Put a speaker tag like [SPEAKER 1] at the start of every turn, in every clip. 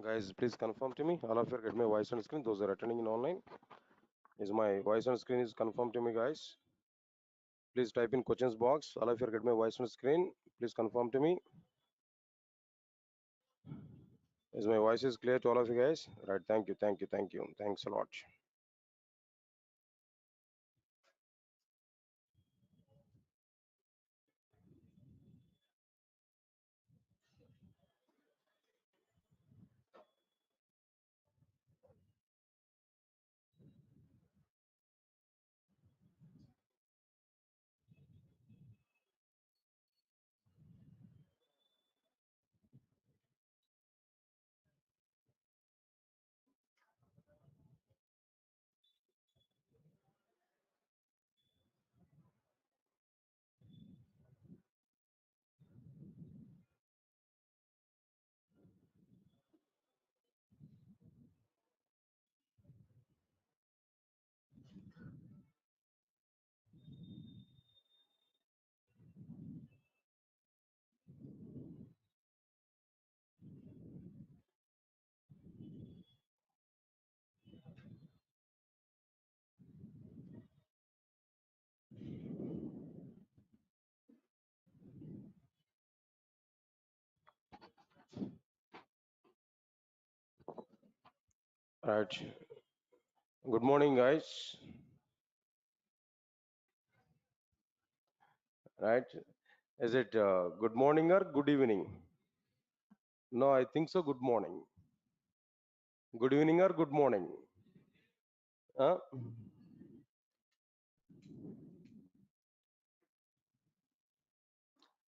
[SPEAKER 1] Guys, please confirm to me. All of you get my voice on screen. Those are attending in online. Is my voice on screen is confirmed to me, guys? Please type in questions box. All of you get my voice on screen. Please confirm to me. Is my voice is clear to all of you guys? Right. Thank you. Thank you. Thank you. Thanks a lot. Right. Good morning, guys. Right. Is it good morning or good evening? No, I think so. Good morning. Good evening or good morning? Huh?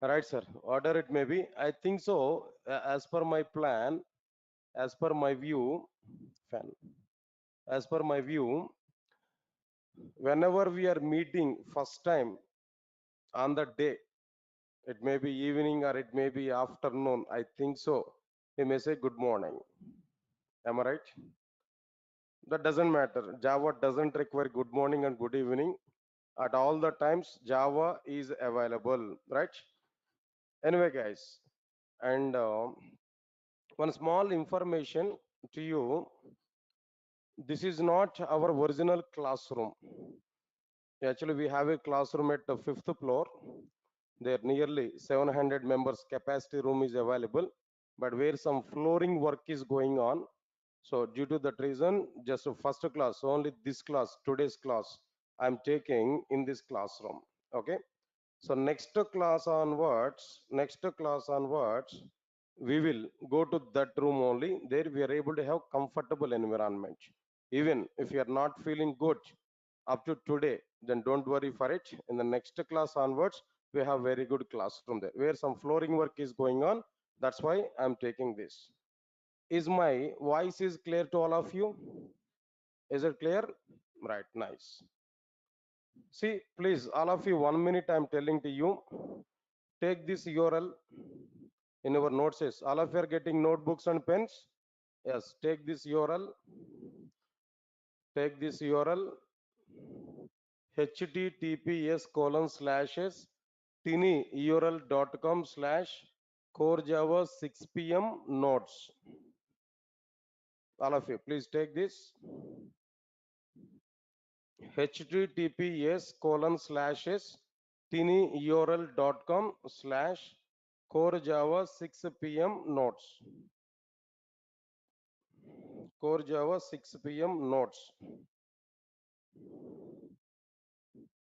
[SPEAKER 1] Right, sir. Order it may be. I think so. As per my plan, as per my view, fan. As per my view, whenever we are meeting first time on the day, it may be evening or it may be afternoon. I think so. We may say good morning. Am I right? That doesn't matter. Java doesn't require good morning and good evening. At all the times, Java is available, right? Anyway, guys, and one small information to you. This is not our original classroom. Actually, we have a classroom at the fifth floor. There nearly 700 members capacity room is available, but where some flooring work is going on. So due to that reason, just a first class, only this class, today's class, I'm taking in this classroom. Okay. So next class onwards, we will go to that room only. There we are able to have comfortable environment. Even if you are not feeling good up to today, then don't worry for it. In the next class onwards, we have very good classroom there where some flooring work is going on. That's why I'm taking this. Is my voice is clear to all of you? Is it clear? Right, nice. See, please, all of you, 1 minute I'm telling to you. Take this URL in our notes. All of you are getting notebooks and pens? Yes, take this URL. Take this URL. https:// tinyurl.com/core java 6 p.m. notes. All of you, please take this. https:// tinyurl.com/core java 6 p.m. notes. Core Java 6 p.m. notes.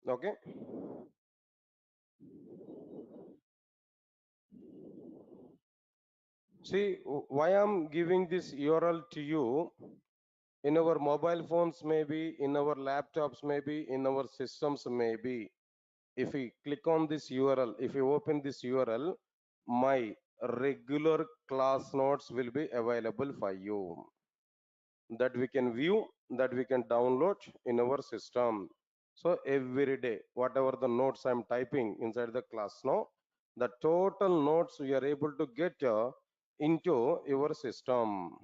[SPEAKER 1] Okay. See, why I'm giving this URL to you, in our mobile phones maybe, in our laptops maybe, in our systems maybe. If we click on this URL, if you open this URL, my regular class notes will be available for you. That we can view, that we can download in our system. So every day, whatever the notes I'm typing inside the class now, the total notes we are able to get into your system.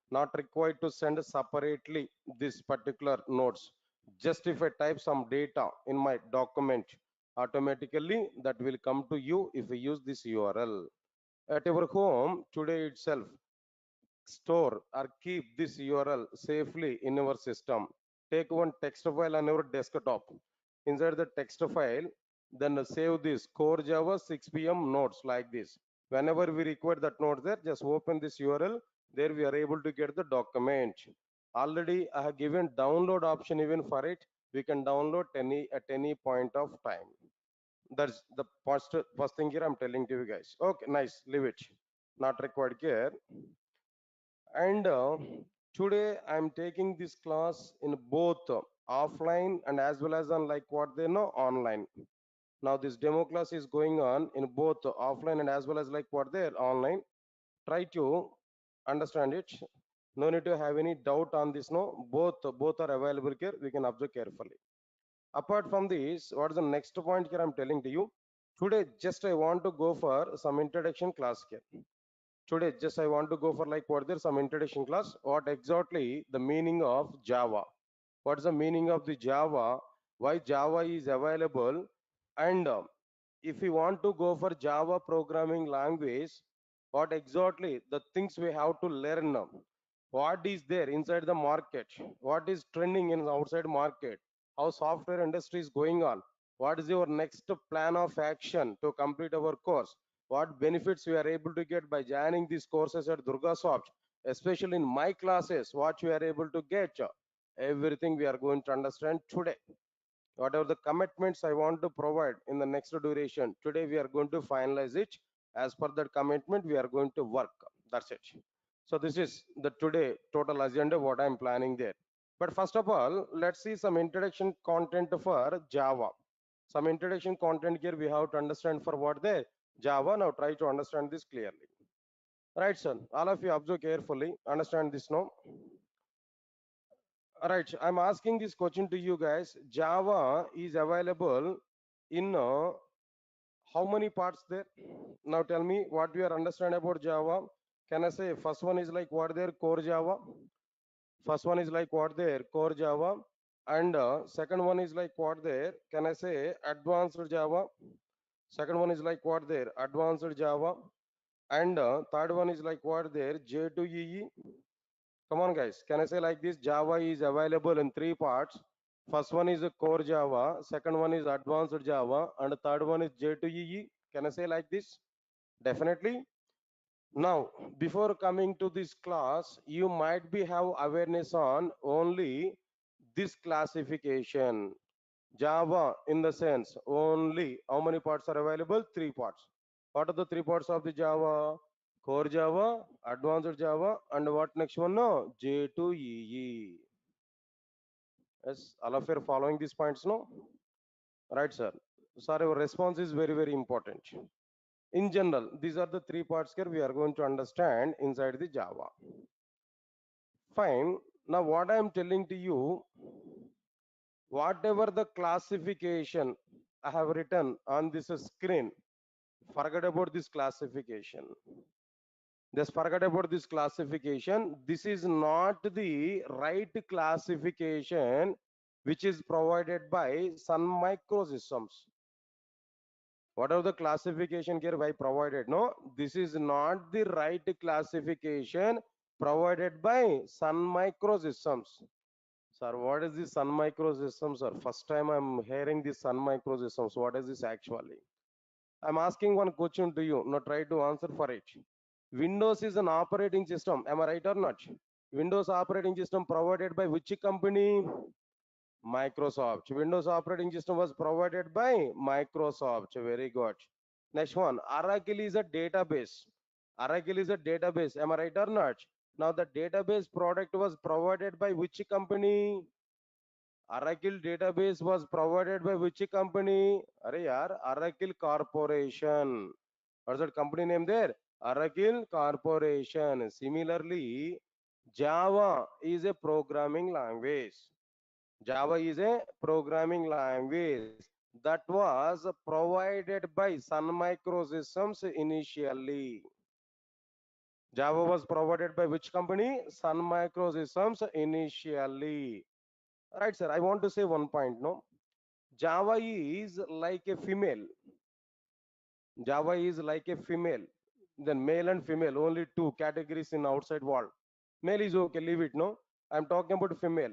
[SPEAKER 1] Not required to send separately this particular notes. Just if I type some data in my document, automatically that will come to you if we use this URL. At your home today itself, store or keep this URL safely in your system. Take one text file on your desktop. Inside the text file, then save this core Java 6 p.m. notes like this. Whenever we require that note there, just open this URL. There we are able to get the document. Already I have given download option even for it. We can download any at any point of time. That's the first thing here I'm telling to you guys. Okay, nice. Leave it. Not required here. And today I'm taking this class in both offline and as well as on like what they know online. Now this demo class is going on in both offline and as well as like what they're online. Try to understand it. No need to have any doubt on this. No, both are available here. We can observe carefully. Apart from this, what is the next point here I'm telling to you? Today, just I want to go for some introduction class here. Today, just I want to go for like what there some introduction class. What exactly the meaning of Java? What is the meaning of the Java? Why Java is available? And if we want to go for Java programming language, what exactly the things we have to learn? What is there inside the market? What is trending in the outside market? How software industry is going on? What is your next plan of action to complete our course? What benefits we are able to get by joining these courses at Durga Soft, especially in my classes, what you are able to get? Everything we are going to understand today. Whatever the commitments I want to provide in the next duration, today we are going to finalize it. As per that commitment, we are going to work. That's it. So this is the today total agenda, what I'm planning there. But first of all, let's see some introduction content for Java. Some introduction content here we have to understand for what there Java. Now try to understand this clearly. Right, son. All of you observe carefully. Understand this now. Right, I'm asking this question to you guys. Java is available in how many parts there? Now tell me what you are understand about Java. Can I say first one is like what there core Java? First one is like what there core Java, and second one is like what there? Can I say advanced Java? Second one is like what there advanced Java, and third one is like what there J2EE. Come on, guys. Can I say like this? Java is available in three parts. First one is a core Java, second one is advanced Java, and the third one is J2EE. Can I say like this? Definitely. Now, before coming to this class, you might be have awareness on only this classification. Java in the sense only how many parts are available? Three parts. What are the three parts of the Java? Core Java, Advanced Java, and what next one? No, J2EE. Yes, all of you are following these points, no? Right, sir. Sir, your response is very, very important. In general, these are the three parts here we are going to understand inside the Java. Fine. Now, what I am telling to you, whatever the classification I have written on this screen, forget about this classification. Just forget about this classification. This is not the right classification which is provided by Sun Microsystems. Whatever the classification here I provided, no, this is not the right classification provided by Sun Microsystems. Sir, what is this Sun Microsystems, sir? First time I'm hearing this Sun Microsystems. What is this actually? I'm asking one question to you. Now try to answer for it. Windows is an operating system. Am I right or not? Windows operating system provided by which company? Microsoft. Windows operating system was provided by Microsoft. Very good. Next one. Oracle is a database. Oracle is a database. Am I right or not? Now the database product was provided by which company? Oracle database was provided by which company? Arey yaar, Oracle Corporation. What's that company name there? Oracle Corporation. Similarly, Java is a programming language. Java is a programming language that was provided by Sun Microsystems initially. Java was provided by which company? Sun Microsystems initially. Right, sir. I want to say one point. No, Java is like a female. Java is like a female. Then male and female, only two categories in outside world. Male is okay, leave it. No, I'm talking about female.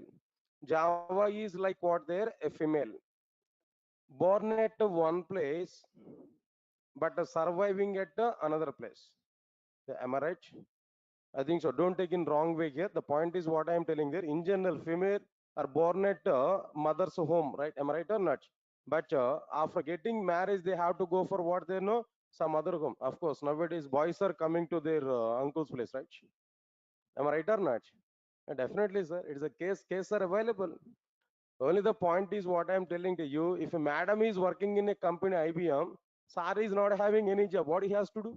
[SPEAKER 1] Java is like what there, a female, born at one place, but surviving at another place. Yeah, am I right? I think so. Don't take in wrong way here. The point is what I am telling there. In general, female are born at mother's home, right? Am I right or not? But after getting married, they have to go for what they know, some other home. Of course, nowadays boys are coming to their uncle's place, right? Am I right or not? Definitely, sir. It's a case are available. Only the point is what I am telling to you. If a madam is working in a company IBM, sir is not having any job. What he has to do?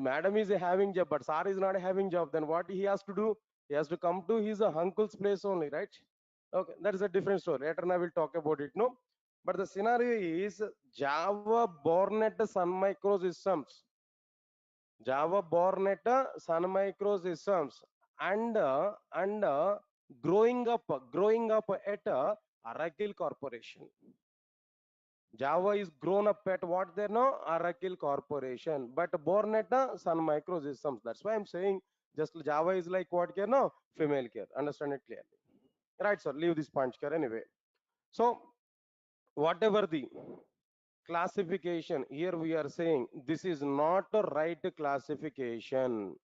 [SPEAKER 1] Madam is having job, but sir is not having job. Then what he has to do? He has to come to his uncle's place only, right? Okay, that is a different story. Later on I will talk about it. No, but the scenario is Java born at Sun Microsystems. Java born at Sun Microsystems and growing up at Oracle Corporation. Java is grown up at what they know, Oracle Corporation, but born at Sun Microsystems. That's why I'm saying just Java is like what care no female care. Understand it clearly, right? Sir, leave this point care anyway. So whatever the classification here, we are saying this is not a right classification.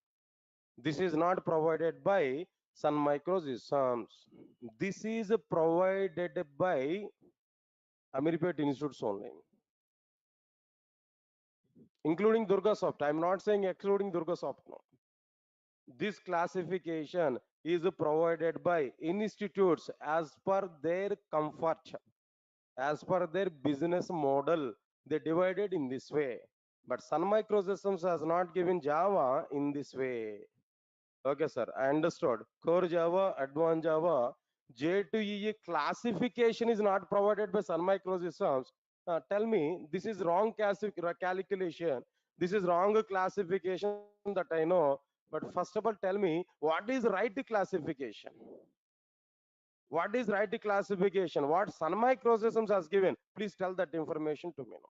[SPEAKER 1] This is not provided by Sun Microsystems. This is provided by Amirpet Institutes only, including Durga Soft. I'm not saying excluding Durga Soft. No. This classification is provided by institutes as per their comfort, as per their business model. They divided in this way. But Sun Microsystems has not given Java in this way. Okay, sir. I understood. Core Java, Advanced Java, J2EE classification is not provided by Sun Microsystems. Tell me, this is wrong calculation. This is wrong classification that I know. But first of all, tell me, what is right classification? What is right classification? What Sun Microsystems has given? Please tell that information to me now.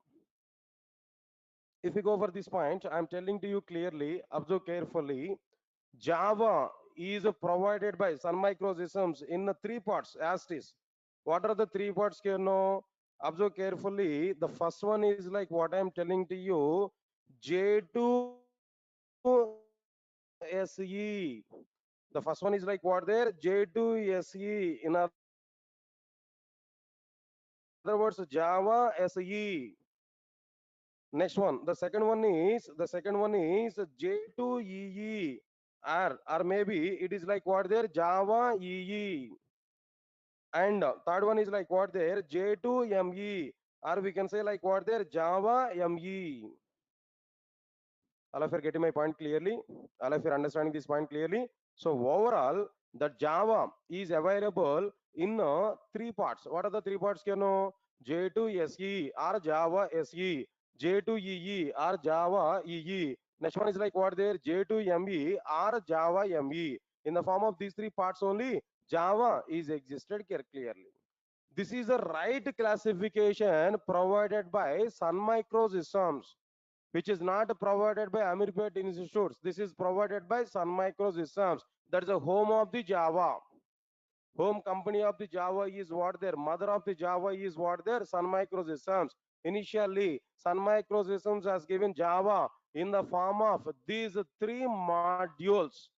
[SPEAKER 1] If we go for this point, I'm telling to you clearly, observe carefully. Java is provided by Sun Microsystems in three parts as it is. What are the three parts here now? Observe carefully. The first one is like what I'm telling to you, J2SE. The first one is like what there, J2SE. In other words, Java SE. Next one, the second one is J2EE, or maybe it is like what there, Java EE. And third one is like what there, J2ME, or we can say like what there, Java ME. All of you are getting my point clearly? All of you are understanding this point clearly? So overall, the Java is available in three parts. What are the three parts? You know, J2SE or Java SE, J2EE or Java EE. Next one is like what there, J2ME or Java ME. In the form of these three parts only, Java is existed here clearly. This is the right classification provided by Sun Microsystems, which is not provided by Amirpet Institutes. This is provided by Sun Microsystems. That is the home of the Java. Home company of the Java is what their mother of the Java is what their Sun Microsystems. Initially, Sun Microsystems has given Java in the form of these three modules: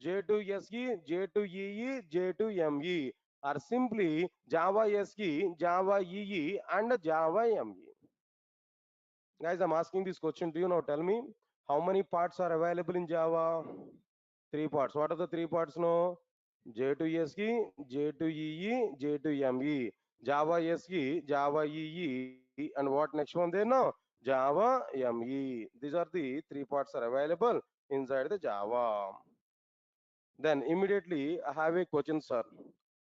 [SPEAKER 1] J2SE, J2EE, J2ME, or simply Java SE, Java EE, and Java ME. Guys, I'm asking this question to you now. Tell me, how many parts are available in Java? Three parts. What are the three parts now? J2SE, J2EE, J2ME. Java SE, Java EE, and what next one there now? Java ME. These are the three parts are available inside the Java. Then immediately I have a question, sir.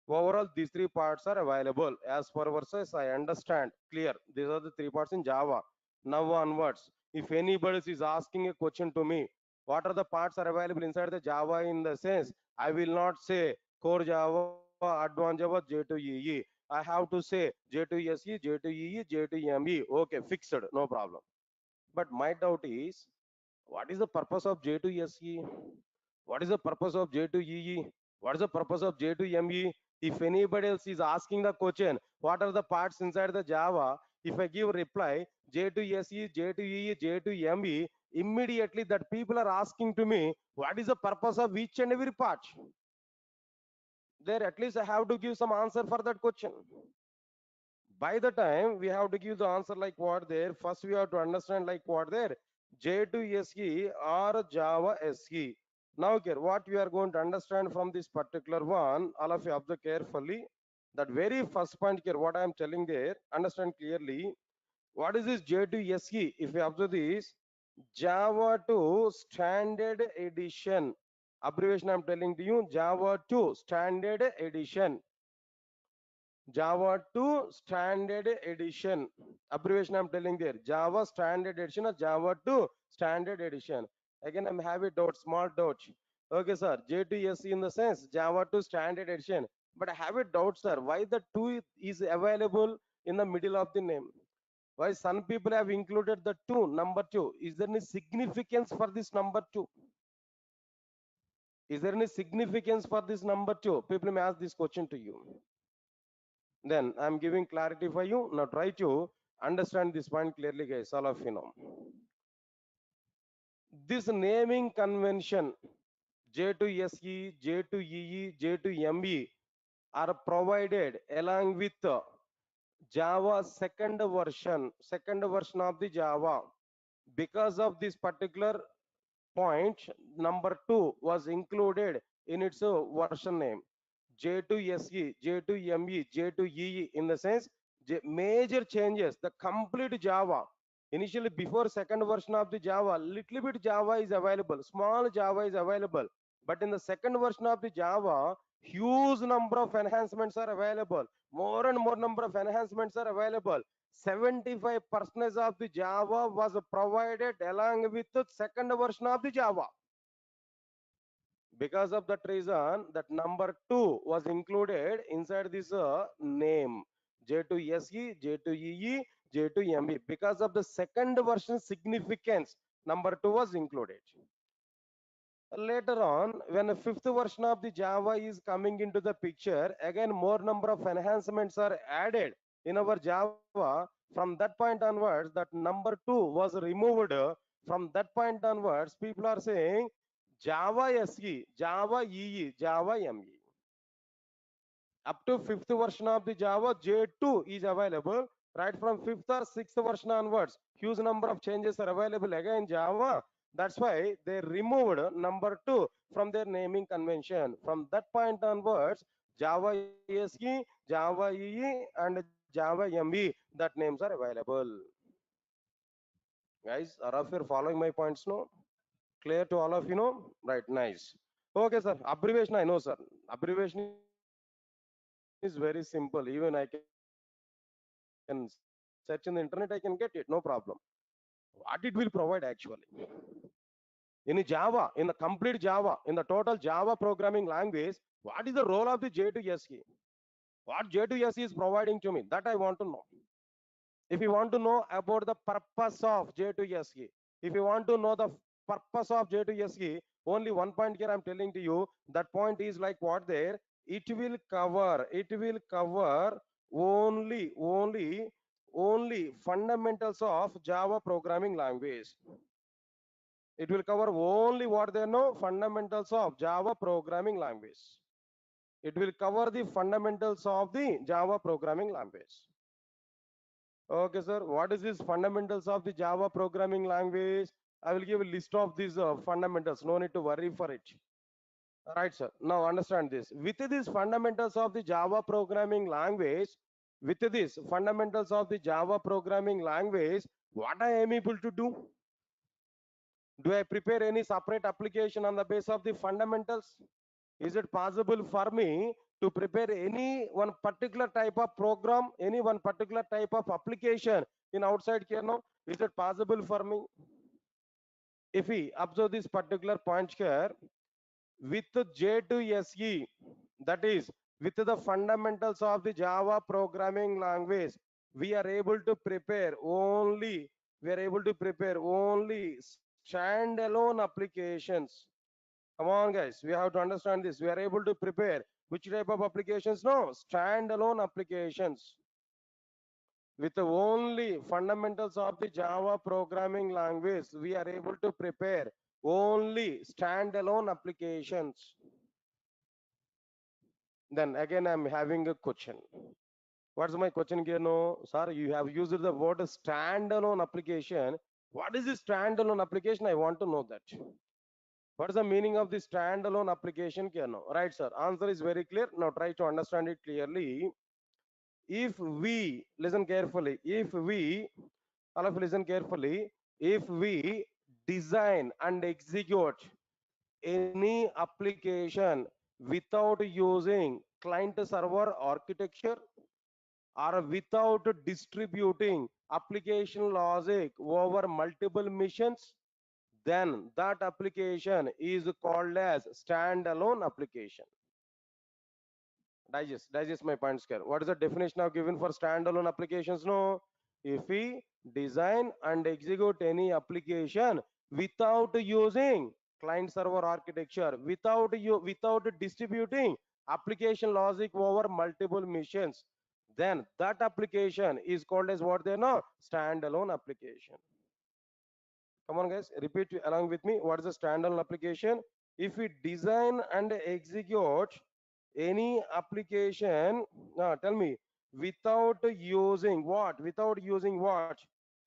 [SPEAKER 1] Overall, these three parts are available. As per verses, I understand. Clear. These are the three parts in Java. Now onwards, if anybody is asking a question to me, what are the parts are available inside the Java in the sense, I will not say core Java, advanced Java, J2EE. I have to say J2SE, J2EE, J2ME. Okay, fixed. No problem. But my doubt is, what is the purpose of J2SE? What is the purpose of J2EE? What is the purpose of J2ME? If anybody else is asking the question, what are the parts inside the Java? If I give reply J2SE, J2EE, J2ME, immediately that people are asking to me, what is the purpose of each and every part? There at least I have to give some answer for that question. By the time we have to give the answer like what there, first we have to understand like what there, J2SE or Java SE. Now here, what we are going to understand from this particular one, all of you observe carefully. That very first point here, what I am telling there, understand clearly. What is this J2SE? If you observe this, Java 2 Standard Edition. Abbreviation I am telling to you, Java 2 Standard Edition. Java 2 Standard Edition. Abbreviation I'm telling there. Java Standard Edition or Java 2 Standard Edition. Again, I'm having doubt, small doubt. Okay, sir. J2SE in the sense Java 2 Standard Edition. But I have a doubt, sir. Why the 2 is available in the middle of the name? Why some people have included the 2, number 2? Is there any significance for this number 2? Is there any significance for this number 2? People may ask this question to you. Then I'm giving clarity for you. Now try to understand this point clearly, guys. All of you know. This naming convention J2SE, J2EE, J2ME are provided along with Java second version of the Java. Because of this particular point, number 2 was included in its version name. J2SE, J2ME, J2EE in the sense major changes, the complete Java. Initially, before second version of the Java, little bit Java is available, small Java is available. But in the second version of the Java, huge number of enhancements are available. More and more number of enhancements are available. 75% of the Java was provided along with the second version of the Java. Because of that reason, that number 2 was included inside this name J2SE, J2EE, J2ME. Because of the second version significance, number 2 was included. Later on, when a fifth version of the Java is coming into the picture, again more number of enhancements are added in our Java. From that point onwards, that number 2 was removed. From that point onwards, people are saying Java SE, Java EE, Java ME. Up to fifth version of the Java, J2 is available. Right from fifth or sixth version onwards, huge number of changes are available again in Java. That's why they removed number 2 from their naming convention. From that point onwards, Java SE, Java EE, and Java ME, that names are available. Guys, are of you following my points now? Clear to all of you know? Right, nice. Okay, sir. Abbreviation, I know, sir. Abbreviation is very simple. Even I can search in the internet, I can get it, no problem. What it will provide actually? In Java, in the complete Java, in the total Java programming language, what is the role of the J2SE? What J2SE is providing to me? That I want to know. If you want to know about the purpose of J2SE, if you want to know the purpose of J2SE, only one point here I'm telling to you. That point is like what there? It will cover only fundamentals of Java programming language. It will cover only what they know, fundamentals of Java programming language. It will cover the fundamentals of the Java programming language. Okay, sir. What is this fundamentals of the Java programming language? I will give a list of these fundamentals. No need to worry for it. Right, sir. Now understand this. With these fundamentals of the Java programming language, with these fundamentals of the Java programming language, what I am able to do? Do I prepare any separate application on the basis of the fundamentals? Is it possible for me to prepare any one particular type of program, any one particular type of application in outside kernel? Is it possible for me? If we observe this particular point here, with J2SE, that is with the fundamentals of the Java programming language, we are able to prepare only We are able to prepare only standalone applications. Come on, guys. We have to understand this. We are able to prepare which type of applications? No, standalone applications with the only fundamentals of the Java programming language. We are able to prepare only standalone applications. Then again, I'm having a question. What's my question here? No, sir, you have used the word standalone application. What is this standalone application? I want to know that. What is the meaning of this standalone application? Here? No, right, sir. Answer is very clear. Now try to understand it clearly. If we listen carefully, all of you listen carefully, if we design and execute any application without using client server architecture or without distributing application logic over multiple missions, then that application is called as standalone application. Digest my points here. What is the definition of given for standalone applications? No, if we design and execute any application without using client server architecture, without distributing application logic over multiple missions, then that application is called as what they know, standalone application. Come on, guys, repeat along with me. What is a standalone application? If we design and execute any application, tell me, without using what? Without using what?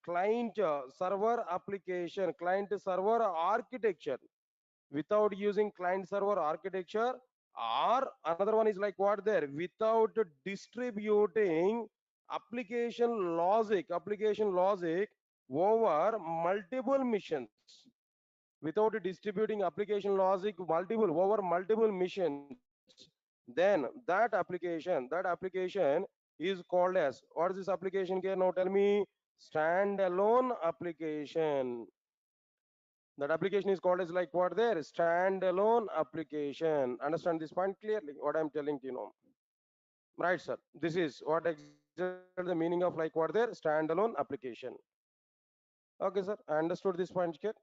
[SPEAKER 1] Client server application, client server architecture. Without using client server architecture, or another one is like what there? Without distributing application logic over multiple missions, without distributing application logic multiple missions, then that application is called as, what is this application here? Now tell me. Standalone application. That application is called as like what there? Standalone application. Understand this point clearly? What I'm telling to you now. Right, sir. This is what exactly the meaning of like what there? Standalone application. Okay, sir. I understood this point here.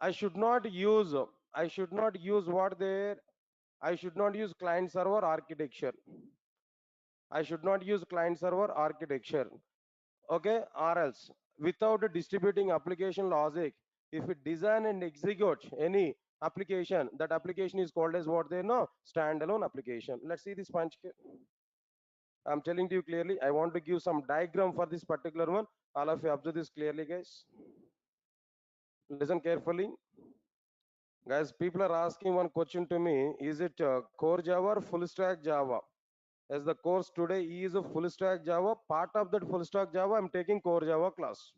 [SPEAKER 1] I should not use. I should not use what there. I should not use client server architecture. I should not use client server architecture. Okay, or else without distributing application logic, if we design and execute any application, that application is called as what they know, standalone application. Let's see this punch. I'm telling to you clearly. I want to give some diagram for this particular one. All of you observe this clearly, guys. Listen carefully. Guys, people are asking one question to me. Is it core Java or full stack Java? As the course today is a full stack Java, part of that full stack Java, I'm taking core Java class.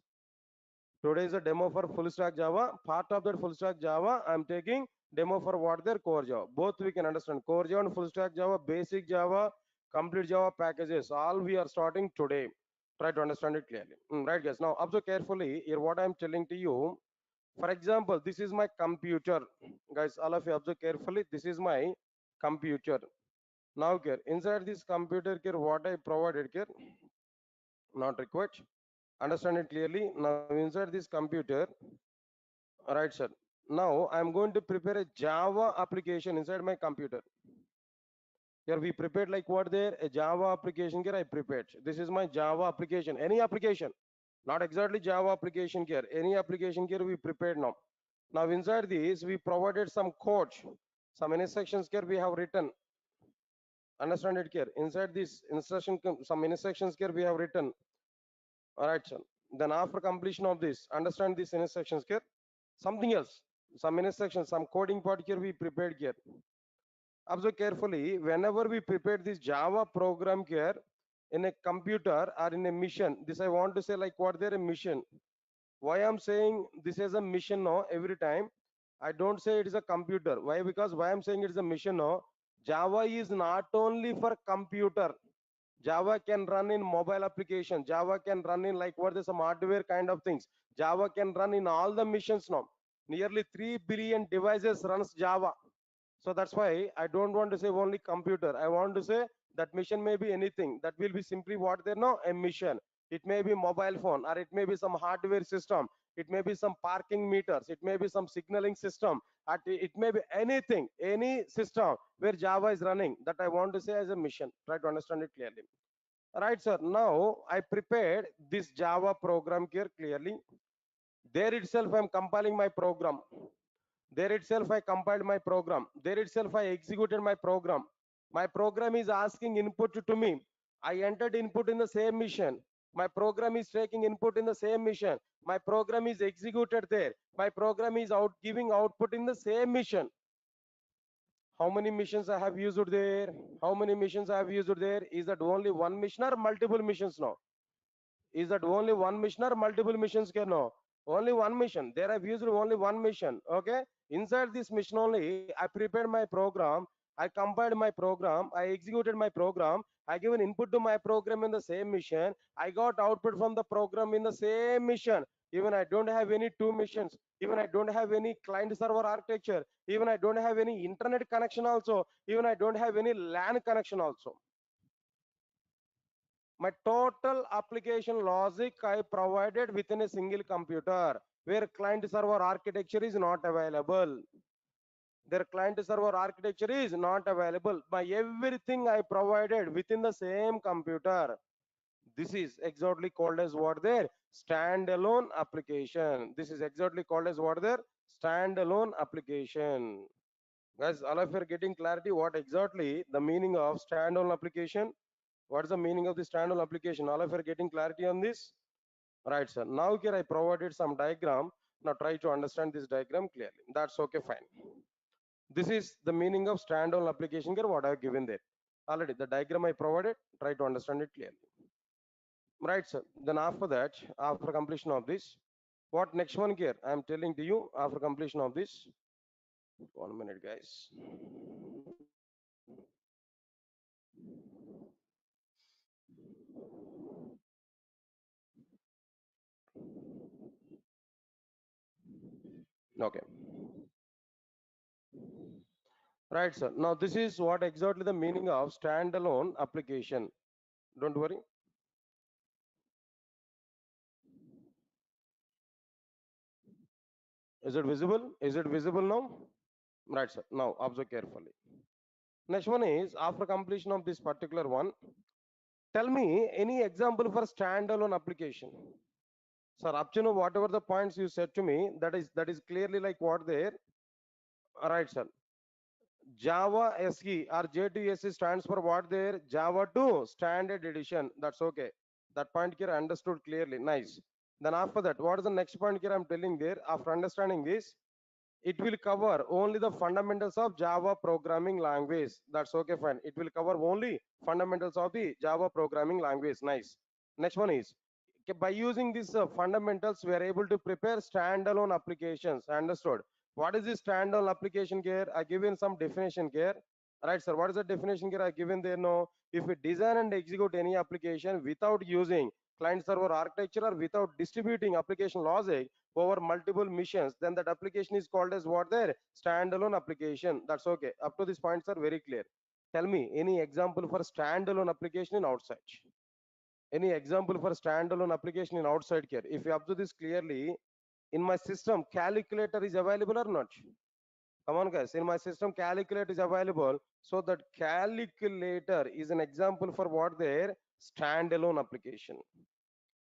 [SPEAKER 1] Today is a demo for full stack Java. Part of that full stack Java, I'm taking demo for what their core Java. Both we can understand. Core Java and full stack Java, basic Java, complete Java packages. All we are starting today. Try to understand it clearly. Right, guys. Now observe carefully here what I'm telling to you. For example, this is my computer. Guys, all of you observe carefully. This is my computer. Now here, inside this computer here, what I provided here, not required. Understand it clearly. Now inside this computer, right, sir. Now I'm going to prepare a Java application inside my computer. Here we prepared like what there? A Java application here I prepared. This is my Java application. Any application, not exactly Java application here. Any application here we prepared now. Now inside this we provided some code, some instructions here we have written. Understand it here. Inside this instruction, some instructions here we have written. All right, sir. Then after completion of this, understand these instructions here. Something else, some instructions, some coding part here we prepared here. Observe carefully. Whenever we prepare this Java program here in a computer or in a mission, this I want to say like what they're a mission. Why I'm saying this is a mission now every time. I don't say it is a computer. Why? Because why I'm saying it is a mission now. Java is not only for computer. Java can run in mobile application. Java can run in like what is some hardware kind of things. Java can run in all the missions now. Nearly 3 billion devices runs Java. So that's why I don't want to say only computer. I want to say that mission may be anything. That will be simply what they know, a mission. it may be mobile phone, or it may be some hardware system, it may be some parking meters, it may be some signaling system, it may be anything, any system where Java is running, that I want to say as a mission. Try to understand it clearly. Right, sir. Now I prepared this Java program here clearly. There itself I'm compiling my program. There itself I compiled my program. There itself I executed my program. My program is asking input to me. I entered input in the same mission. My program is taking input in the same mission. My program is executed there. My program is out giving output in the same mission. How many missions I have used there? How many missions I have used there? Is that only one mission or multiple missions now? Is that only one mission or multiple missions? Can no, only one mission. There I've used only one mission. Okay, inside this mission only I prepared my program, I compiled my program, I executed my program, I given input to my program in the same mission, I got output from the program in the same mission. Even I don't have any two missions, even I don't have any client server architecture, even I don't have any internet connection also, even I don't have any LAN connection also. My total application logic I provided within a single computer, where client server architecture is not available. Their client server architecture is not available. My everything I provided within the same computer. This is exactly called as what there? Standalone application. This is exactly called as what there? Standalone application. Guys, all of you are getting clarity what exactly the meaning of standalone application? What's the meaning of the standalone application? All of you are getting clarity on this? Right, sir. Now here I provided some diagram. Now try to understand this diagram clearly. That's okay, fine. This is the meaning of standalone application here, what I have given there. Already the diagram I provided, try to understand it clearly. Right, sir. Then after that, after completion of this, what next one here? I am telling to you after completion of this. 1 minute, guys. Okay. Right, sir. Now this is what exactly the meaning of standalone application. Don't worry. Is it visible? Is it visible now? Right, sir. Now observe carefully. Next one is after completion of this particular one, tell me any example for standalone application. Sir, up to now, whatever the points you said to me, that is clearly like what there. Right, sir. Java SE or J2SE stands for what there? Java 2 Standard Edition. That's okay. That point here I understood clearly. Nice. Then after that, what is the next point here I'm telling there? After understanding this, it will cover only the fundamentals of Java programming language. That's okay, fine. It will cover only fundamentals of the Java programming language. Nice. Next one is, okay, by using these fundamentals, we are able to prepare standalone applications. Understood? What is this standalone application here? I given some definition here. Right, sir. What is the definition here I given there? No. If we design and execute any application without using client server architecture or without distributing application logic over multiple missions, then that application is called as what there? Standalone application. That's okay. Up to this points are very clear. Tell me any example for standalone application in outside. Any example for standalone application in outside here? If you observe this clearly, in my system, calculator is available or not? Come on, guys. In my system, calculator is available. So that calculator is an example for what there? Standalone application.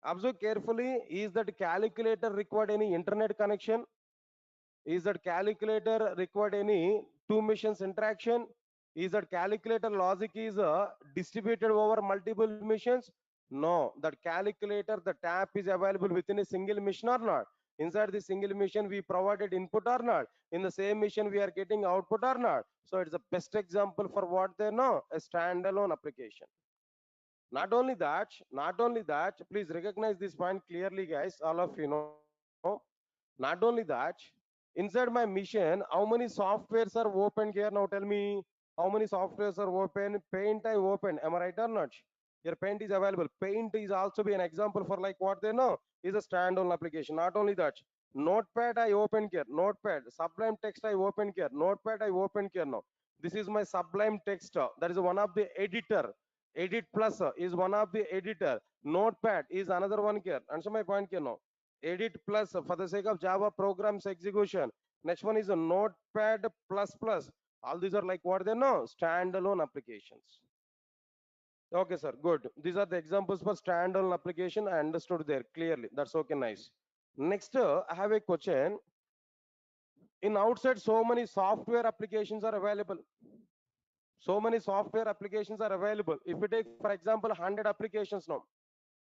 [SPEAKER 1] Observe carefully. Is that calculator required any internet connection? Is that calculator required any two missions interaction? Is that calculator logic is distributed over multiple missions? No, that calculator, the tab is available within a single mission or not? Inside the single mission, we provided input or not? In the same mission, we are getting output or not? So it's the best example for what they know, a standalone application. Not only that, please recognize this point clearly, guys, all of you know. Not only that, inside my mission, how many softwares are open here? Now tell me, how many softwares are open? Paint I open, am I right or not? Your paint is available. Paint is also be an example for like what they know is a standalone application. Not only that, notepad I open here, notepad, sublime text I open here, notepad I open here now. This is my sublime text. That is one of the editor. Edit Plus is one of the editor. Notepad is another one here. Answer my point here now. Edit Plus for the sake of Java programs execution. Next one is a Notepad Plus Plus. All these are like what they know? Standalone applications. Okay, sir. Good. These are the examples for standalone application. I understood there clearly. That's okay. Nice. Next, I have a question. In outside, so many software applications are available. So many software applications are available. If we take, for example, 100 applications now,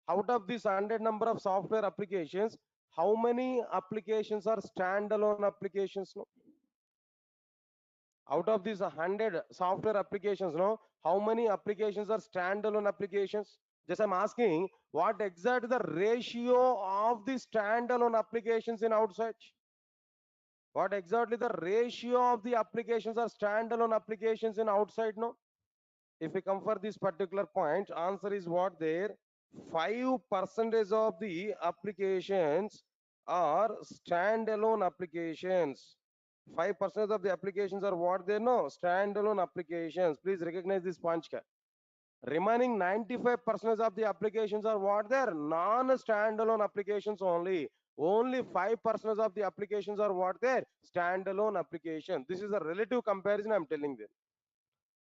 [SPEAKER 1] out of this 100 number of software applications, how many applications are standalone applications now? Out of these 100 software applications now, how many applications are standalone applications? Just I'm asking, what exactly the ratio of the standalone applications in outside? What exactly the ratio of the applications are standalone applications in outside now? If we come for this particular point, answer is what there? 5% of the applications are standalone applications. 5% of the applications are what they know? Standalone applications. Please recognize this punch. Remaining 95% of the applications are what they're non-standalone applications only. Only 5% of the applications are what they're standalone application. This is a relative comparison I'm telling them.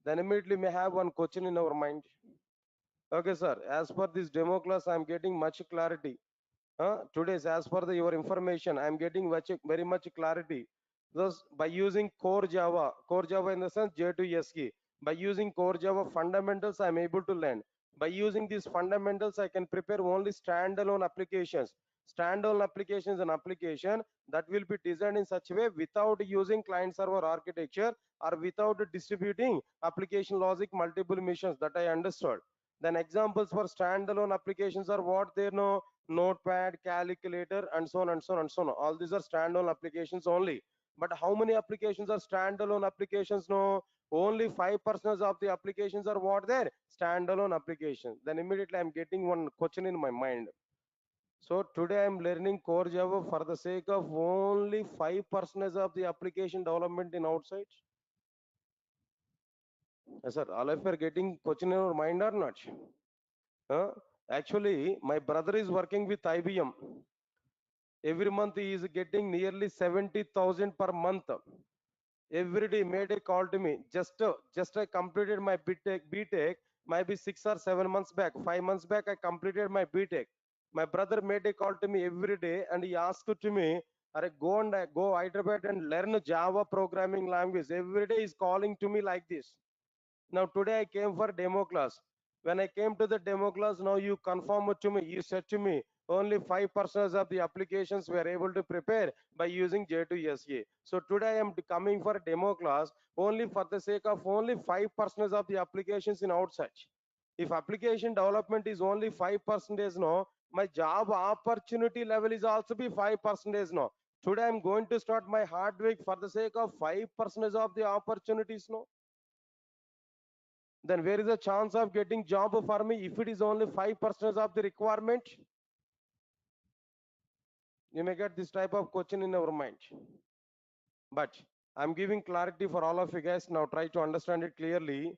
[SPEAKER 1] Then immediately may have one question in our mind. Okay, sir. As per this demo class, I'm getting much clarity. Today's, as per your information, I'm getting very much clarity. Thus, by using core Java in the sense J2SE, by using core Java fundamentals, I'm able to learn. By using these fundamentals, I can prepare only standalone applications. Standalone application is an application that will be designed in such a way without using client server architecture or without distributing application logic multiple missions that I understood. Then examples for standalone applications are what they know: Notepad, calculator, and so on and so on and so on. All these are standalone applications only. But how many applications are standalone applications? No, only 5% of the applications are what there? Standalone applications. Then immediately I'm getting one question in my mind. So today I'm learning core Java for the sake of only 5% of the application development in outside. Yes, sir. All of you are getting question in your mind or not? Huh? Actually, my brother is working with IBM. Every month he is getting nearly 70,000 per month. Every day made a call to me. Just I completed my BTech, maybe 6 or 7 months back. 5 months back, I completed my BTech. My brother made a call to me every day, and he asked to me, "Are go Hyderabad and learn Java programming language." Every day he's calling to me like this. Now today I came for demo class. When I came to the demo class, now you confirm to me, you said to me, only 5% of the applications we are able to prepare by using J2SE. So today I am coming for a demo class only for the sake of only 5% of the applications in outside. If application development is only 5% no, my job opportunity level is also be 5% no. Today I'm going to start my hard work for the sake of 5% of the opportunities no. Then where is the chance of getting job for me if it is only 5% of the requirement? You may get this type of question in our mind. But I'm giving clarity for all of you guys. Now try to understand it clearly.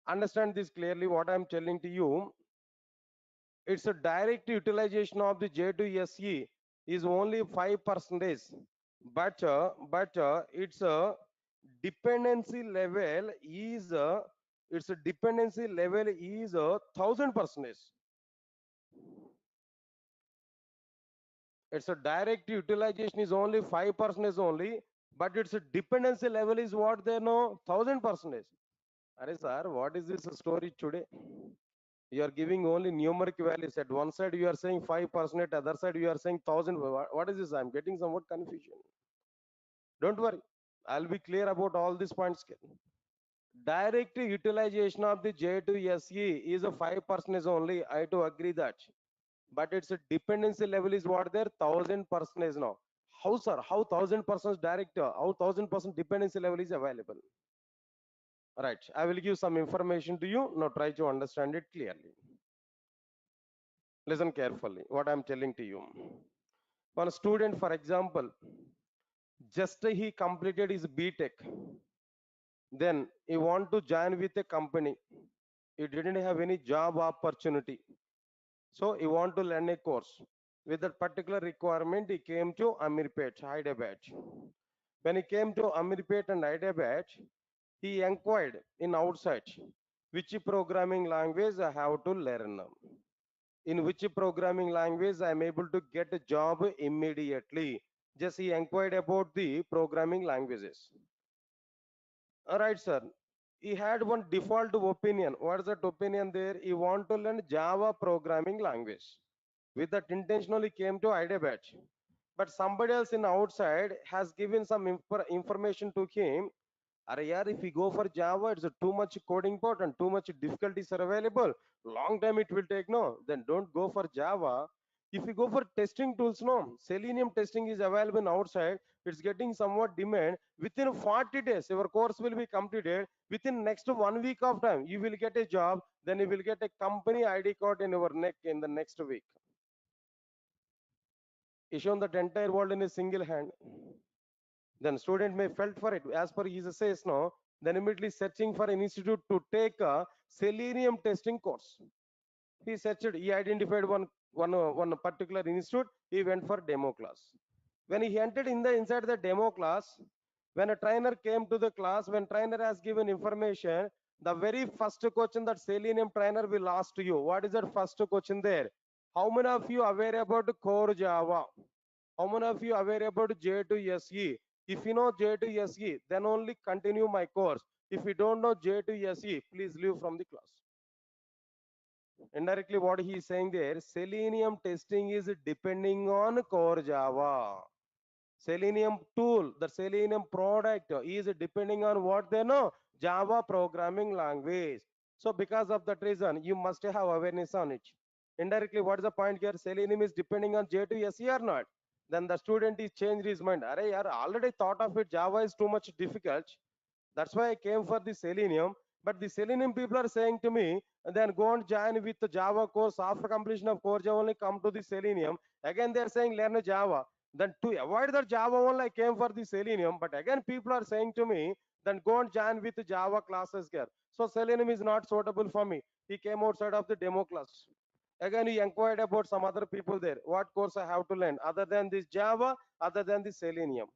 [SPEAKER 1] Understand this clearly what I'm telling to you. It's a direct utilization of the J2SE is only 5%. But it's a dependency level is its a dependency level is 1,000%. It's a direct utilization is only 5% only, but its a dependency level is what they know 1,000%. Are sir, what is this story today? You are giving only numeric values. At one side you are saying 5%, other side you are saying 1,000. What is this? I'm getting somewhat confusion. Don't worry, I'll be clear about all these points. Direct utilization of the J2SE is a 5% only. I do agree that. But its a dependency level is what there 1,000% now. How, sir? How 1,000% direct? How 1,000% dependency level is available? Right. I will give some information to you. Now try to understand it clearly. Listen carefully. What I'm telling to you. One student, for example, just he completed his BTech. Then he want to join with a company. He didn't have any job opportunity. So he want to learn a course. With that particular requirement, he came to Amirpet, Hyderabad. When he came to Amirpet and Hyderabad, he inquired in outside which programming language I have to learn. In which programming language I am able to get a job immediately. Just he inquired about the programming languages. All right, sir. He had one default opinion. What is that opinion there? He want to learn Java programming language. With that intentionally came to Hyderabad. But somebody else in outside has given some information to him. Arey yaar, if we go for Java, it's a too much coding part and too much difficulties are available. Long time it will take. No, then don't go for Java. If you go for testing tools, no, Selenium testing is available outside. It's getting somewhat demand. Within 40 days, your course will be completed. Within next 1 week of time, you will get a job. Then you will get a company ID card in your neck in the next week. Issued that entire world in a single hand. Then student may felt for it as per his says no, then immediately searching for an institute to take a selenium testing course. He searched, he identified one particular institute. He went for demo class. When he entered in the inside the demo class, when a trainer came to the class, when trainer has given information, the very first question that selenium trainer will ask to you, what is that first question there? How many of you aware about core Java? How many of you aware about J2SE? If you know J2SE, then only continue my course. If you don't know J2SE, please leave from the class. Indirectly, what he is saying there, Selenium testing is depending on core Java. Selenium tool, the Selenium product is depending on what they know, Java programming language. So because of that reason, you must have awareness on it. Indirectly, what is the point here? Selenium is depending on J2SE or not? Then the student is changed his mind. Arey, yaar, already thought of it. Java is too much difficult. That's why I came for the Selenium. But the Selenium people are saying to me, then go and join with the Java course. After completion of core Java, only come to the Selenium. Again, they're saying learn Java. Then to avoid the Java only, I came for the Selenium. But again, people are saying to me, then go and join with the Java classes here. So Selenium is not suitable for me. He came outside of the demo class. Again, he inquired about some other people there. What course I have to learn other than this Java, other than the Selenium.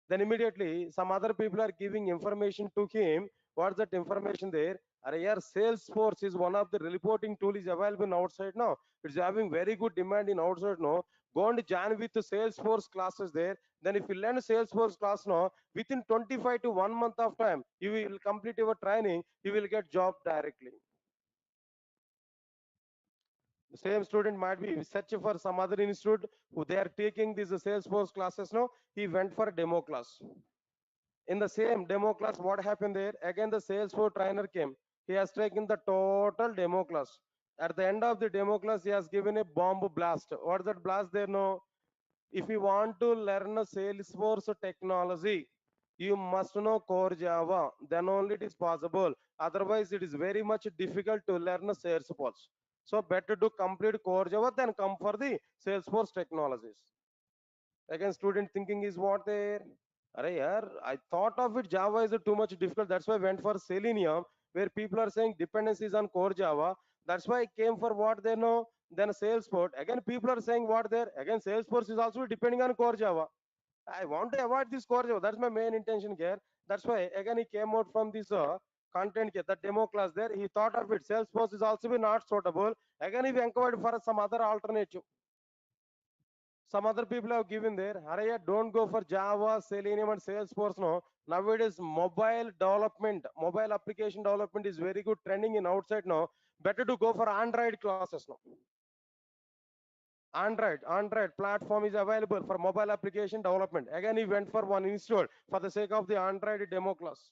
[SPEAKER 1] Then immediately some other people are giving information to him. What's that information there? Here Salesforce is one of the reporting tool is available in outside now. It's having very good demand in outside now. Go and join with the Salesforce classes there. Then if you learn Salesforce class now, within 25 to 1 month of time, you will complete your training, you will get job directly. The same student might be searching for some other institute who they are taking these Salesforce classes now. He went for a demo class. In the same demo class, what happened there? Again, the Salesforce trainer came. He has taken the total demo class. At the end of the demo class, he has given a bomb blast. What's that blast there? No. If you want to learn a Salesforce technology, you must know core Java. Then only it is possible. Otherwise, it is very much difficult to learn Salesforce. So better to complete core Java than come for the Salesforce technologies. Again, student thinking is what there? Arey yaar, I thought of it Java is too much difficult. That's why I went for Selenium, where people are saying dependencies on core Java. That's why I came for what they know. Then Salesforce. Again, people are saying what there. Again, Salesforce is also depending on core Java. I want to avoid this core Java. That's my main intention here. That's why again he came out from this content here, the demo class there. He thought of it. Salesforce is also be not suitable. Again, he inquired for some other alternative. Some other people have given there. Araya, don't go for Java, Selenium, and Salesforce. No, nowadays mobile development, mobile application development is very good trending in outside now. Better to go for Android classes now. Android platform is available for mobile application development. Again, he went for one install for the sake of the Android demo class.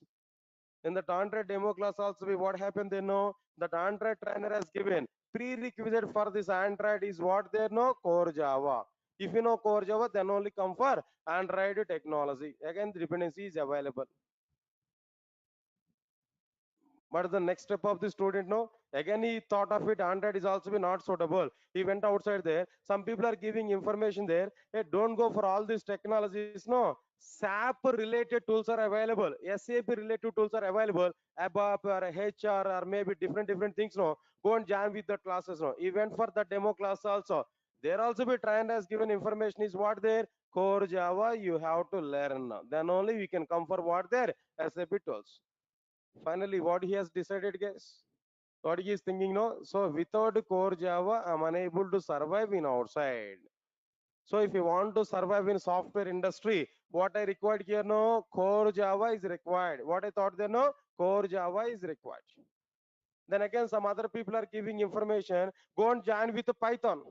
[SPEAKER 1] In the Android demo class also, what happened they know that Android trainer has given prerequisite for this Android is what they know core Java. If you know core Java, then only come for Android technology. Again, the dependency is available. What is the next step of the student? No, again he thought of it. Android is also be not suitable. He went outside there. Some people are giving information there. Hey, don't go for all these technologies. No, SAP related tools are available. SAP related tools are available. ABAP or HR or maybe different things. No, go and join with the classes. No, he went for the demo class also. There also be trained as given information is what there core Java you have to learn now. Then only we can come for what there SAP tools. Finally, what he has decided, guys? What he is thinking, no? So without core Java, I'm unable to survive in outside. So if you want to survive in software industry, what I required here, no? Core Java is required. What I thought there, no? Core Java is required. Then again, some other people are giving information. Go and join with Python.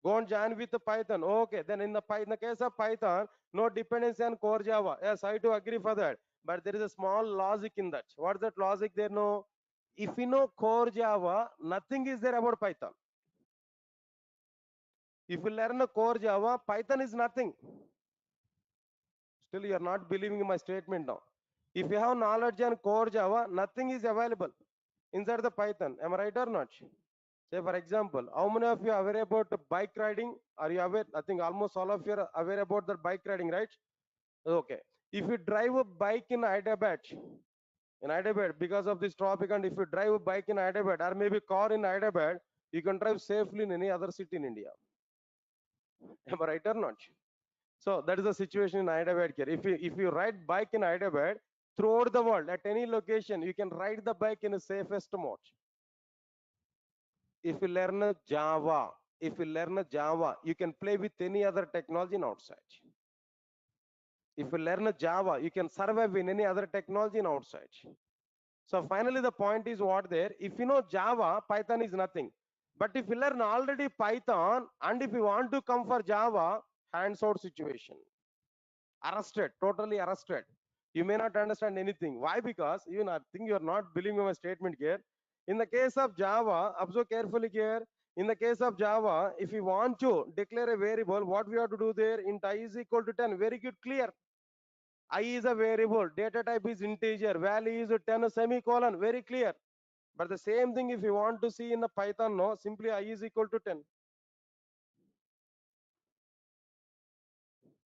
[SPEAKER 1] Go and join with Python. Okay, then in the case of Python, no dependency on core Java. Yes, I do agree for that. But there is a small logic in that. What's that logic there? No, if you know core Java, nothing is there about Python. If you learn a core Java, Python is nothing. Still, you are not believing in my statement now. If you have knowledge on core Java, nothing is available inside the Python. Am I right or not? Say, for example, how many of you are aware about bike riding? Are you aware? I think almost all of you are aware about the bike riding, right? Okay. If you drive a bike in Hyderabad, because of this topic, and if you drive a bike in Hyderabad or maybe car in Hyderabad, you can drive safely in any other city in India. Am I right or not? So that is the situation in Hyderabad here. If you ride bike in Hyderabad, throughout the world, at any location, you can ride the bike in the safest mode. If you learn Java, if you learn Java, you can play with any other technology in outside. If you learn Java, you can survive in any other technology in outside. So finally, the point is what there. If you know Java, Python is nothing. But if you learn already Python, and if you want to come for Java, hands out situation. Arrested, totally arrested. You may not understand anything. Why? Because you think you are not believing my statement here. In the case of Java, observe carefully here. In the case of Java, if you want to declare a variable, what we have to do there? Int I is equal to 10. Very good, clear. I is a variable, data type is integer, value is 10 semicolon. Very clear. But the same thing if you want to see in the Python, no, simply I is equal to 10.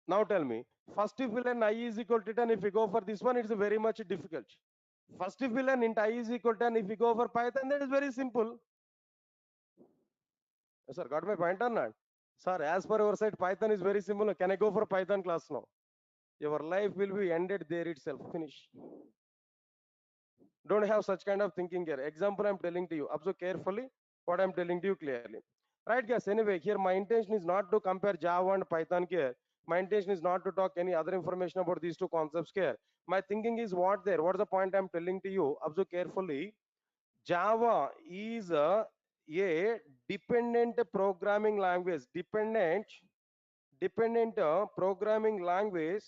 [SPEAKER 1] Now tell me, first if we learn I is equal to 10, if we go for this one, it's very much difficult. First if we learn int I is equal to 10, if we go for Python, that is very simple. Yes, sir, got my point or not? Sir, as per our side, Python is very simple. Can I go for Python class now? Your life will be ended there itself. Finish. Don't have such kind of thinking here. Example I'm telling to you. Observe carefully what I'm telling to you clearly. Right, guys? Anyway, here my intention is not to compare Java and Python here. My intention is not to talk any other information about these two concepts here. My thinking is what there. What's the point I'm telling to you? Observe carefully. Java is a dependent programming language. Dependent programming language.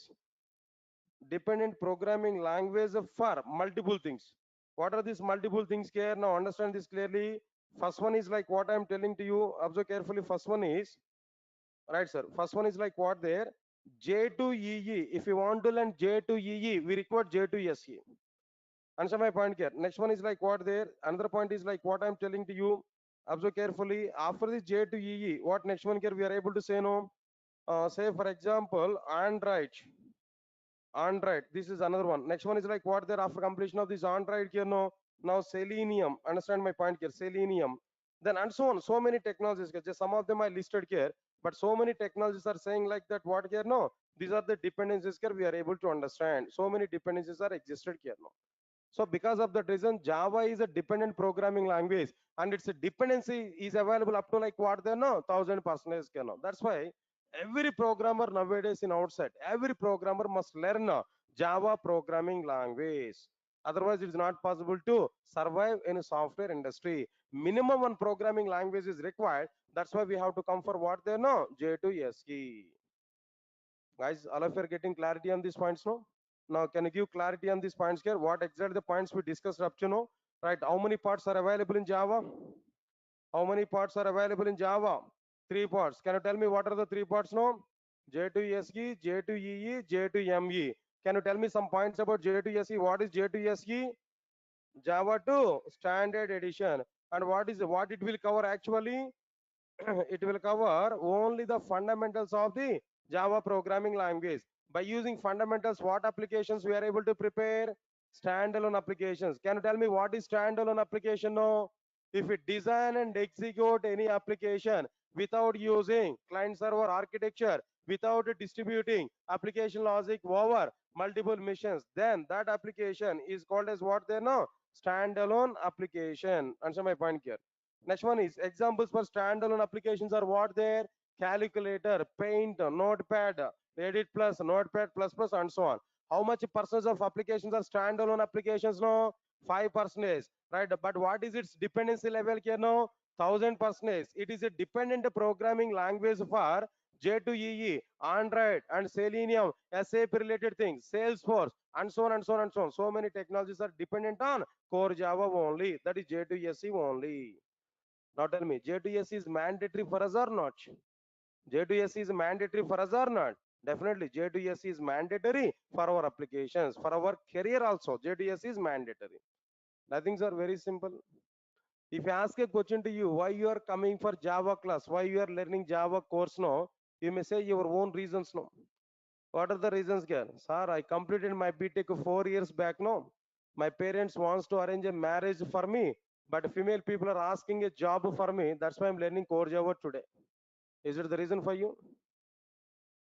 [SPEAKER 1] Dependent programming language for multiple things. What are these multiple things here? Now understand this clearly. First one is like what I'm telling to you. Observe carefully. First one is right, sir. First one is like what there? J2EE. If you want to learn J2EE, we require J2SE. Answer my point here. Next one is like what there? Another point is like what I'm telling to you. Observe carefully. After this J2EE, what next one here we are able to say no? Say for example, Android. Android. This is another one. Next one is like what there after completion of this Android here no. Now Selenium. Understand my point here. Selenium. Then and so on. So many technologies. Just some of them I listed here. But so many technologies are saying like that. What here no? These are the dependencies here we are able to understand. So many dependencies are existed here no. So because of that reason, Java is a dependent programming language, and its dependency is available up to like what they know, 1000%. That's why every programmer nowadays in outside, every programmer must learn a Java programming language. Otherwise, it is not possible to survive in a software industry. Minimum one programming language is required. That's why we have to come for what they know, J2SE. Guys, all of you are getting clarity on these points now? Now, can you give clarity on these points here? What exactly the points we discussed up to now? Right, how many parts are available in Java? How many parts are available in Java? Three parts. Can you tell me what are the three parts now? J2SE, J2EE, J2ME. Can you tell me some points about J2SE? What is J2SE? Java 2 standard edition. And what it will cover actually? It will cover only the fundamentals of the Java programming language. By using fundamentals, what applications we are able to prepare? Standalone applications. Can you tell me what is standalone application? No. If we design and execute any application without using client server architecture, without distributing application logic over multiple missions, then that application is called as what they know? Standalone application. Answer my point here. Next one is examples for standalone applications are what there? Calculator, Paint, Notepad, Edit Plus, Notepad Plus Plus, and so on. How much percentage of applications are standalone applications? No, 5%. Right? But what is its dependency level here? No, 1000%. It is a dependent programming language for J2EE, Android, and Selenium, SAP related things, Salesforce, and so on and so on and so on. So many technologies are dependent on core Java only. That is J2SE only. Now tell me, J2SE is mandatory for us or not? J2SE is mandatory for us or not? Definitely, J2SE is mandatory for our applications, for our career also. J2SE is mandatory. Nothing are very simple. If I ask a question to you, why you are coming for Java class, why you are learning Java course now, you may say your own reasons no. What are the reasons here? Sir, I completed my BTech 4 years back now. My parents wants to arrange a marriage for me, but female people are asking a job for me. That's why I'm learning core Java today. Is it the reason for you?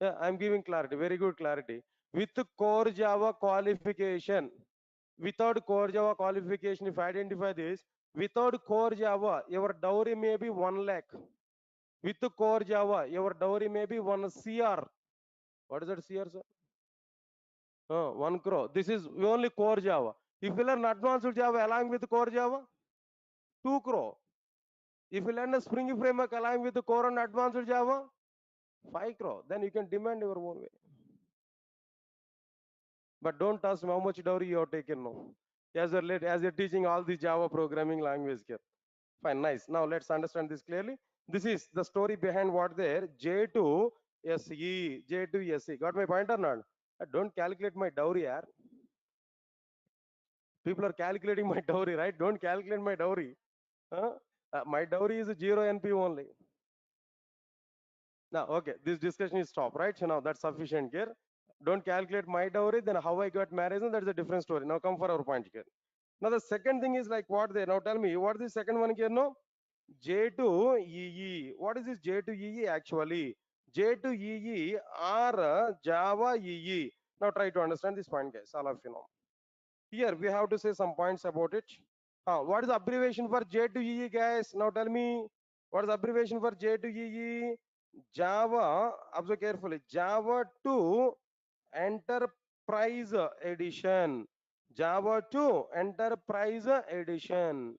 [SPEAKER 1] Yeah, I'm giving clarity, very good clarity. With core Java qualification, without core Java qualification, if I identify this, without core Java, your dowry may be 1 lakh. With core Java, your dowry may be 1 CR. What is that CR, sir? 1 crore. This is only core Java. If you learn advanced Java along with core Java, 2 crore. If you learn a Spring framework along with the core and advanced Java, 5 crore. Then you can demand your own way. But don't ask me how much dowry you have taken now. As you're teaching all the Java programming language here. Fine, nice. Now let's understand this clearly. This is the story behind what there. J2SE. J2SE. Got my point or not? Don't calculate my dowry, yaar. People are calculating my dowry, right? Don't calculate my dowry. Huh? My dowry is 0 NP only. Now, okay, this discussion is stop, right? So now that's sufficient here. Don't calculate my dowry, then how I got married, and that's a different story. Now come for our point here. Now the second thing is like what there. Now tell me, what is the second one here? No, J2EE. What is this J2EE actually? J2EE or Java EE. Now try to understand this point, guys. All of you know. Here we have to say some points about it. What is the abbreviation for J2EE, guys? Now tell me, what is the abbreviation for J2EE? Java, observe carefully, Java 2 Enterprise Edition. Java 2 Enterprise Edition.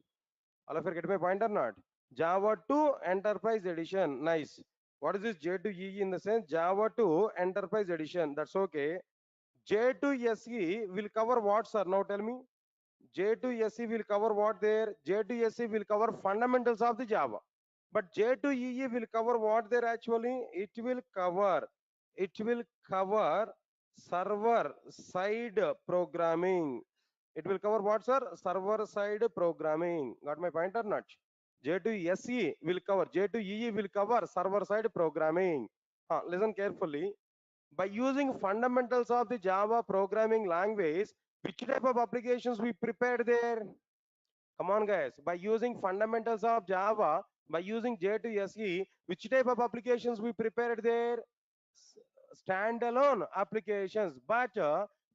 [SPEAKER 1] All of you get my point or not? Java 2 Enterprise Edition. Nice. What is this J2EE in the sense? Java 2 Enterprise Edition. That's okay. J2SE will cover what, sir? Now tell me. J2SE will cover what there? J2SE will cover fundamentals of the Java. But J2EE will cover what there actually? It will cover server side programming. It will cover what, sir? Server side programming. Got my point or not? J2SE will cover, J2EE will cover server side programming. Listen carefully. By using fundamentals of the Java programming language, which type of applications we prepared there? Come on, guys. By using fundamentals of Java, by using J2SE, which type of applications we prepared there? Standalone applications. But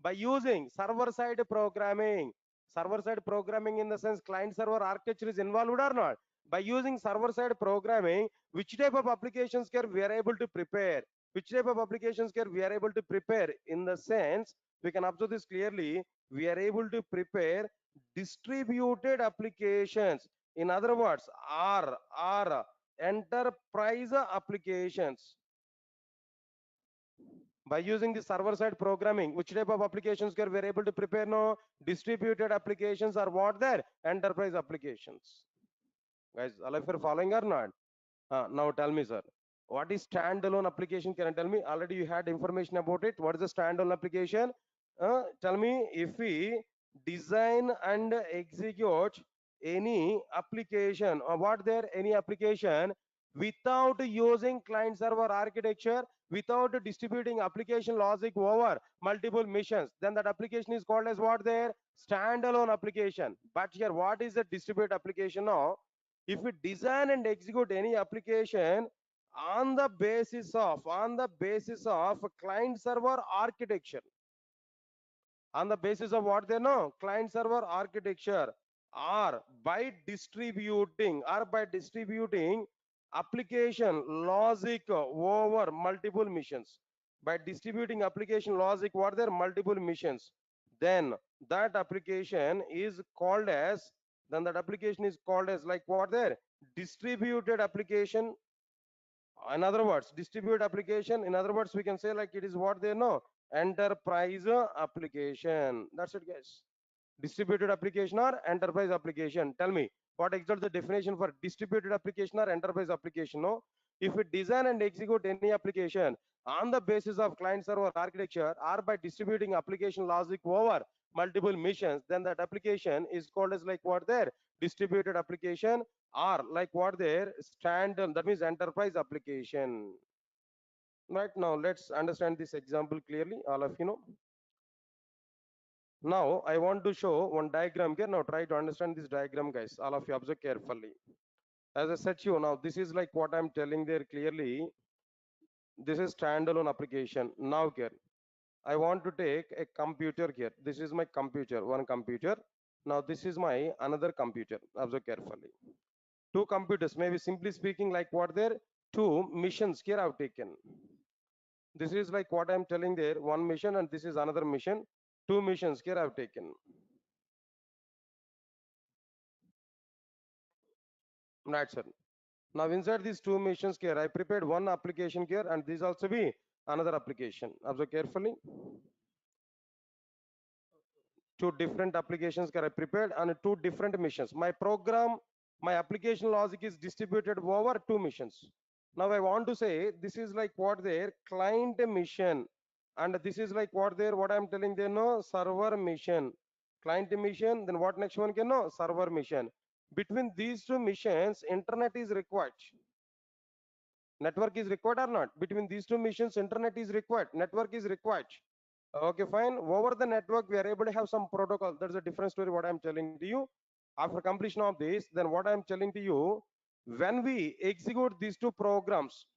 [SPEAKER 1] by using server-side programming in the sense client-server architecture is involved or not? By using server-side programming, which type of applications can we are able to prepare? Which type of applications can we are able to prepare? In the sense, we can observe this clearly. We are able to prepare distributed applications. In other words, R enterprise applications. By using the server side programming, which type of applications we are able to prepare now? Distributed applications are what there? Enterprise applications. Guys, all of you are following or not? Now tell me, sir, what is standalone application? Can you tell me? Already you had information about it. What is the standalone application? Tell me, if we design and execute any application, or what there any application without using client server architecture, without distributing application logic over multiple missions, then that application is called as what there standalone application. But here what is a distributed application now? If we design and execute any application on the basis of client server architecture, on the basis of what they know client server architecture, or by distributing application logic over multiple missions, by distributing application logic what their multiple missions, then that application is called as like what their distributed application. In other words, distributed application, in other words we can say like it is what they know enterprise application. That's it guys. Distributed application or enterprise application, tell me what exactly the definition for distributed application or enterprise application. No, if we design and execute any application on the basis of client server architecture or by distributing application logic over multiple missions, then that application is called as like what there distributed application, or like what there stand, that means enterprise application. Right, now let's understand this example clearly, all of you know. Now I want to show one diagram here. Now try to understand this diagram guys, all of you observe carefully. As I said to you, now this is like what I'm telling there clearly, this is standalone application. Now here I want to take a computer here, this is my computer, one computer. Now this is my another computer, observe carefully. Two computers, maybe simply speaking like what there two missions here I've taken. This is like what I'm telling there, one mission, and this is another mission. Two missions here I've taken. Right, sir. Now inside these two missions here, I prepared one application here, and this also be another application. Observe carefully. Two different applications here I prepared and two different missions. My program, my application logic is distributed over two missions. Now I want to say this is like what their client mission, and this is like what their what I'm telling they know server mission. Client mission, then what next one can know server mission. Between these two missions, internet is required. Network is required or not? Between these two missions, internet is required, network is required. Okay, fine. Over the network, we are able to have some protocol. That's a different story, what I'm telling to you. After completion of this, then what I'm telling to you, when we execute these two programs,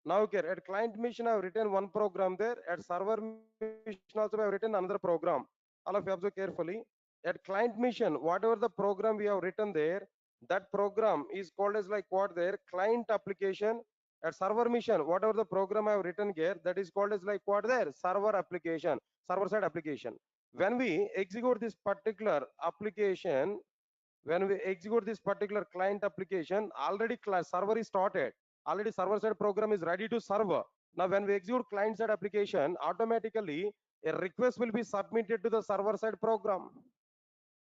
[SPEAKER 1] now okay, at client mission, I've written one program there. At server mission also, I've written another program. All of you observe carefully. At client mission, whatever the program we have written there, that program is called as like what there client application. At server mission, whatever the program I have written here, that is called as like what there server application, server side application. When we execute this particular application, when we execute this particular client application, already class server is started, already server side program is ready to server. Now when we execute client side application, automatically a request will be submitted to the server side program.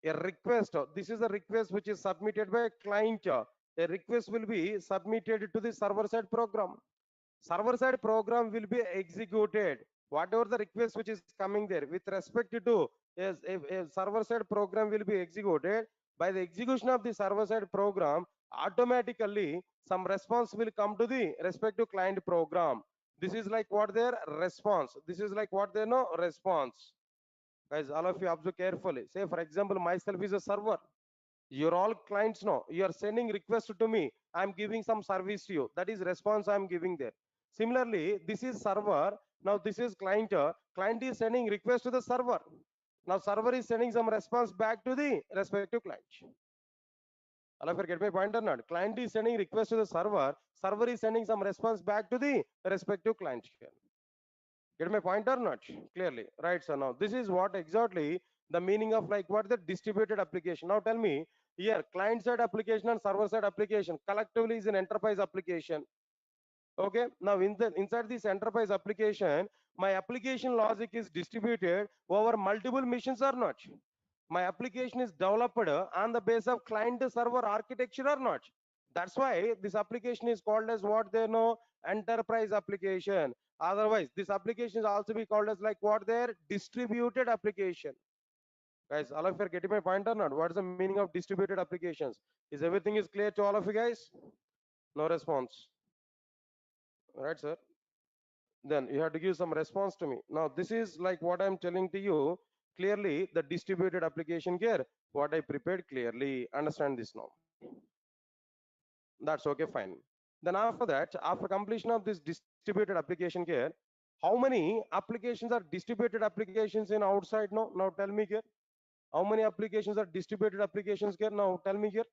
[SPEAKER 1] A request, this is a request which is submitted by client. A request will be submitted to the server side program. Server side program will be executed, whatever the request which is coming there with respect to a server side program will be executed. By the execution of the server side program, automatically some response will come to the respective client program. This is like what their response, this is like what they know response. Guys, all of you observe carefully. Say for example, myself is a server, you're all clients know, you are sending request to me, I'm giving some service to you, that is response I'm giving there. Similarly, this is server, now this is client. Client is sending request to the server, now server is sending some response back to the respective client. All of you get my point or not? Client is sending request to the server, server is sending some response back to the respective client here. Get my point or not? Clearly, right? So now this is what exactly the meaning of like what the distributed application. Now tell me here, client side application and server side application collectively is an enterprise application. Okay, now inside this enterprise application, my application logic is distributed over multiple missions or not? My application is developed on the base of client server architecture or not? That's why this application is called as what they know enterprise application. Otherwise, this application is also be called as like what their distributed application. Guys, all of you are getting my point or not? What is the meaning of distributed applications? Is everything is clear to all of you guys? No response. Right, sir? Then you have to give some response to me. Now, this is like what I'm telling to you clearly, the distributed application here, what I prepared clearly. Understand this now. That's okay, fine. Then after that, after completion of this distributed application here, how many applications are distributed applications in outside now? Now tell me here. How many applications are distributed applications here? Now tell me here.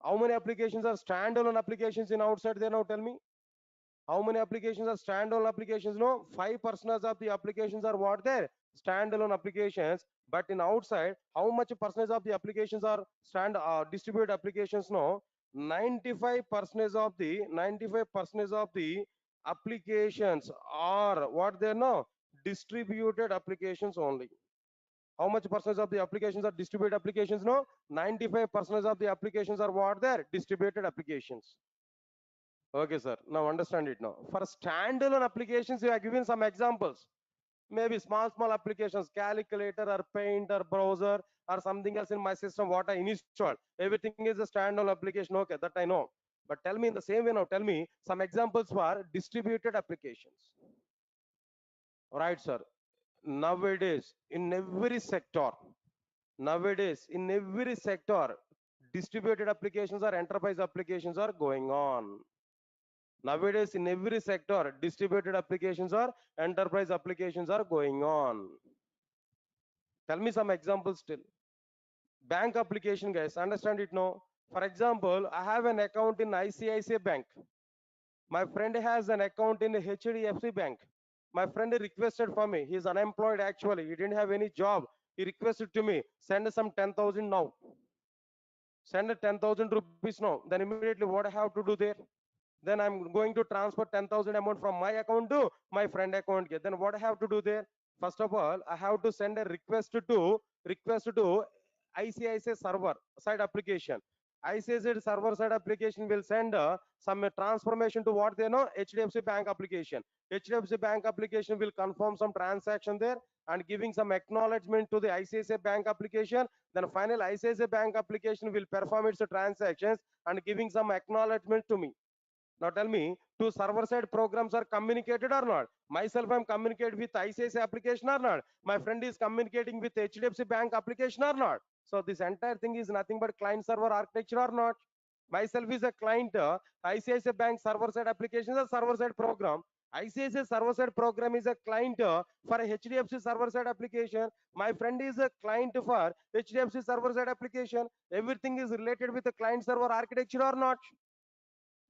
[SPEAKER 1] How many applications are standalone applications in outside there? Now tell me. How many applications are standalone applications? No, 5% of the applications are what there? Standalone applications. But in outside, how much percentage of the applications are distributed applications? No, 95% of the applications are what they know? Distributed applications only. How much percentage of the applications are distributed applications? No, 95% of the applications are what there? Distributed applications. Okay, sir. Now understand it now. For standalone applications, you have given some examples. Maybe small applications, calculator or paint or browser or something else in my system, what I installed. Everything is a standalone application. Okay, that I know. But tell me in the same way now, tell me some examples for distributed applications. Right, sir. Nowadays, in every sector, distributed applications or enterprise applications are going on. Nowadays, in every sector, distributed applications or enterprise applications are going on. Tell me some examples still. Bank application, guys, understand it now. For example, I have an account in ICICI Bank. My friend has an account in HDFC Bank. My friend requested for me. He's unemployed actually. He didn't have any job. He requested to me, send some 10,000 now. Send 10,000 rupees now. Then immediately what I have to do there? Then I'm going to transfer 10,000 amount from my account to my friend account. Then what I have to do there? First of all, I have to send a request to ICICI server side application. ICICI server side application will send some transformation to what they know HDFC Bank application. HDFC Bank application will confirm some transaction there and giving some acknowledgement to the ICICI Bank application. Then final ICICI Bank application will perform its transactions and giving some acknowledgement to me. Now tell me, two server-side programs are communicated or not? Myself, I'm communicating with ICICI application or not? My friend is communicating with HDFC Bank application or not? So this entire thing is nothing but client-server architecture or not? Myself is a client, ICICI Bank server-side application is a server-side program. ICICI server-side program is a client for a HDFC server-side application. My friend is a client for HDFC server-side application. Everything is related with the client-server architecture or not?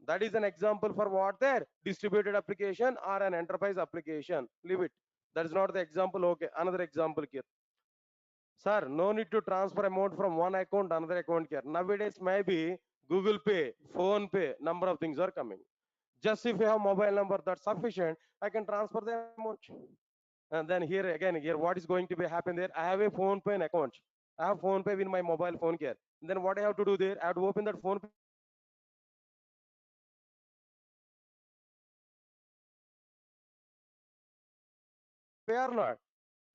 [SPEAKER 1] That is an example for what there distributed application or an enterprise application. Leave it. That is not the example. Okay, another example here. Sir, no need to transfer amount from one account to another account here. Nowadays, maybe Google Pay, Phone Pay, number of things are coming. Just if you have mobile number, that's sufficient. I can transfer the amount. And then here again, here what is going to be happen there? I have a Phone Pay account. I have Phone Pay with my mobile phone here. And then what I have to do there? I have to open that Phone Pay application.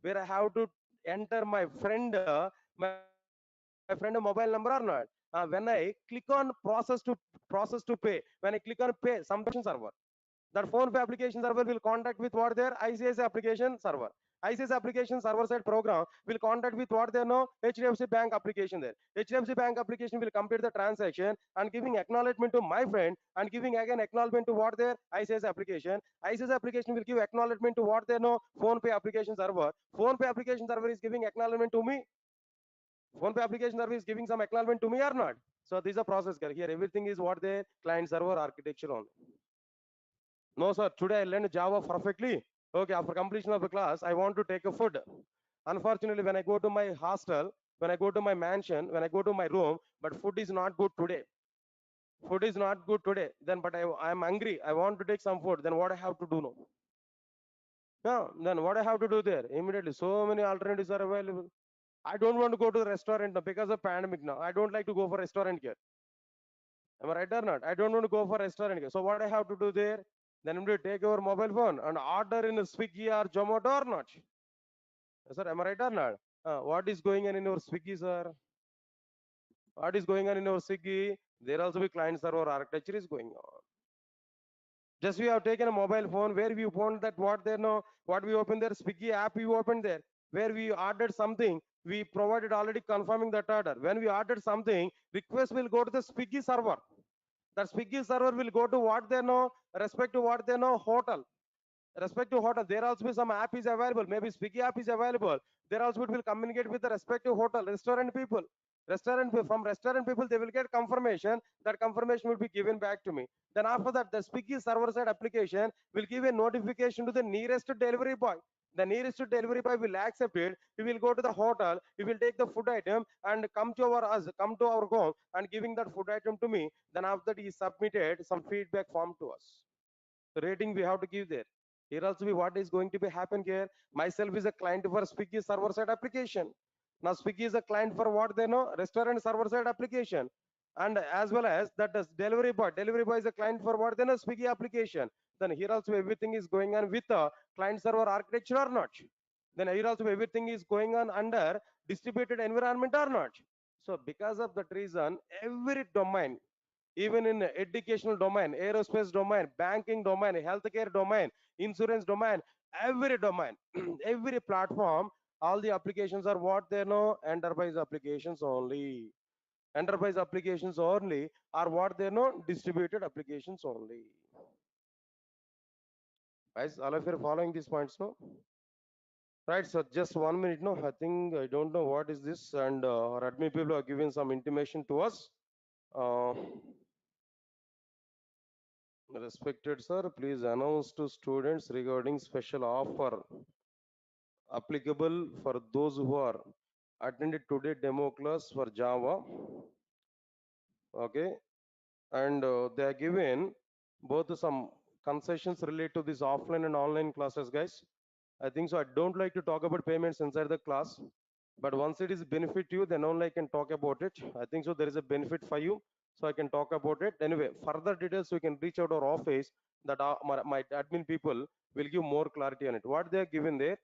[SPEAKER 1] Where I have to enter my friend mobile number or not? Where I have to enter my friend mobile number or not? When I click on process to pay, when I click on pay, some application server. That phone pay application server will contact with what their ICS application server. ICS application server side program will contact with what they know HDFC Bank application there. HDFC Bank application will complete the transaction and giving acknowledgement to my friend and giving again acknowledgement to what their ICS application. ICS application will give acknowledgement to what they know phone pay application server. Phone pay application server is giving acknowledgement to me. Phone pay application server is giving some acknowledgement to me or not? So this is a process here. Everything is what the client server architecture only. No, sir. Today I learned Java perfectly. Okay, after completion of the class, I want to take a food. Unfortunately, when I go to my hostel, when I go to my mansion, when I go to my room, but food is not good today. Food is not good today. Then, but I am hungry. I want to take some food. Then what I have to do now? Yeah, then what I have to do there? Immediately, so many alternatives are available. I don't want to go to the restaurant now because of pandemic now. I don't like to go for restaurant here. Am I right or not? I don't want to go for restaurant here. So what I have to do there? Then I'm going to take your mobile phone and order in a Swiggy or Zomato or not? Yes, sir, am I right or not? What is going on in your Swiggy, sir? What is going on in your Swiggy? There also be client server architecture is going on. Just we have taken a mobile phone where we found that what they know, what we open there, Swiggy app we opened there, where we ordered something, we provided already confirming that order. When we ordered something, request will go to the Swiggy server. That Swiggy server will go to what they know, respect to what they know, hotel. Respective hotel, there also be some app is available. Maybe Swiggy app is available. There also it will communicate with the respective hotel, restaurant people. From restaurant people, they will get confirmation. That confirmation will be given back to me. Then after that, the Swiggy server side application will give a notification to the nearest delivery boy. The nearest delivery boy will accept it. We will go to the hotel. We will take the food item and come to our home and giving that food item to me. Then after that, he submitted some feedback form to us. The rating we have to give there. Here also be what is going to be happen here. Myself is a client for Swiggy server side application. Now Swiggy is a client for what they know, restaurant server side application. And as well as that is delivery boy. Delivery boy is a client for what they know, Swiggy application. Then here also everything is going on with a client server architecture or not. Then here also everything is going on under distributed environment or not. So because of that reason, every domain, even in educational domain, aerospace domain, banking domain, healthcare domain, insurance domain, every domain, every platform, all the applications are what they know, enterprise applications only. Enterprise applications only are what they know, distributed applications only. Guys, all of you are following these points, no? Right, so just 1 minute, no? I think I don't know what is this, and our admin people are giving some intimation to us. Uh, Respected sir, please announce to students regarding special offer applicable for those who are attended today demo class for Java. Okay, and they are given both some concessions related to this offline and online classes, guys. I think so. I don't like to talk about payments inside the class, but once it is benefit to you, then only I can talk about it. I think so. There is a benefit for you, so I can talk about it. Anyway, further details we can reach out our office. That my admin people will give more clarity on it. What they are given there,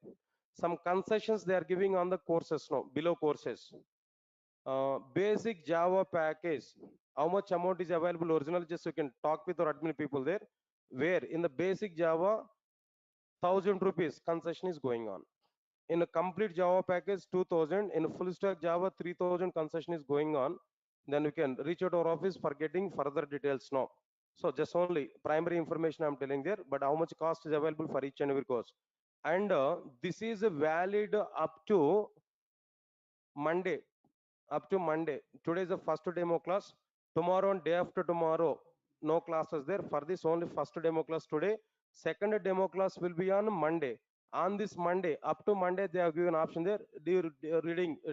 [SPEAKER 1] some concessions they are giving on the courses now below courses. Basic Java package. How much amount is available original? Just you can talk with our admin people there. Where in the basic Java, 1,000 rupees concession is going on. In a complete Java package, 2,000. In a full stack Java, 3,000 concession is going on. Then you can reach out our office for getting further details now. So just only primary information I'm telling there, but how much cost is available for each and every course. And this is valid up to Monday, up to Monday. Today is the first demo class. Tomorrow and day after tomorrow, no classes there. For this, only first demo class today. Second demo class will be on Monday. On this Monday, up to Monday, they have given option there.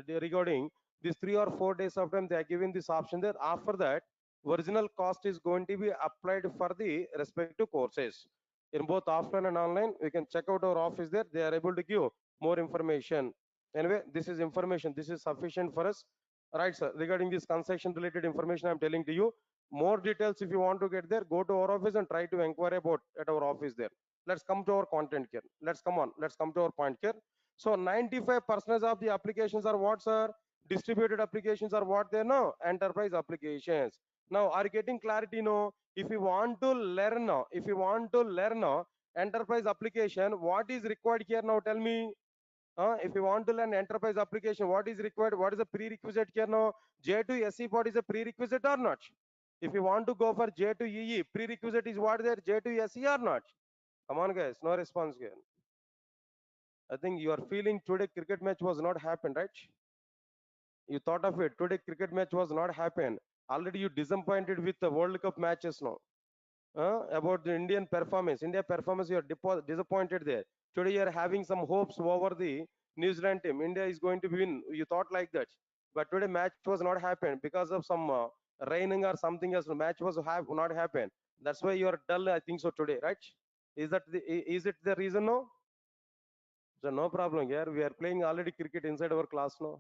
[SPEAKER 1] Regarding these 3 or 4 days of time, they are giving this option there. After that, original cost is going to be applied for the respective courses. In both offline and online, we can check out our office there. They are able to give more information. Anyway, this is information. This is sufficient for us. Right, sir. Regarding this concession related information, I'm telling to you. More details, if you want to get there, go to our office and try to inquire about at our office there. Let's come to our content here. Let's come on. Let's come to our point here. So 95% of the applications are what, sir? Distributed applications are what they know? Enterprise applications. Now, are you getting clarity? No. If you want to learn, if you want to learn enterprise application, what is required here now? Tell me. If you want to learn enterprise application, what is required? What is the prerequisite here now? J2SE what is a prerequisite or not? If you want to go for J2EE, prerequisite is what there? J2SE or not? Come on, guys, no response here. I think you are feeling today cricket match was not happened, right? You thought of it. Today cricket match was not happened. Already you disappointed with the World Cup matches now. About the Indian performance. India performance, you are disappointed there. Today you are having some hopes over the New Zealand team. India is going to win. You thought like that. But today match was not happened because of some raining or something else. Match was not happened. That's why you are dull, I think so today, right? Is it the reason no? So no problem here. We are playing already cricket inside our class now.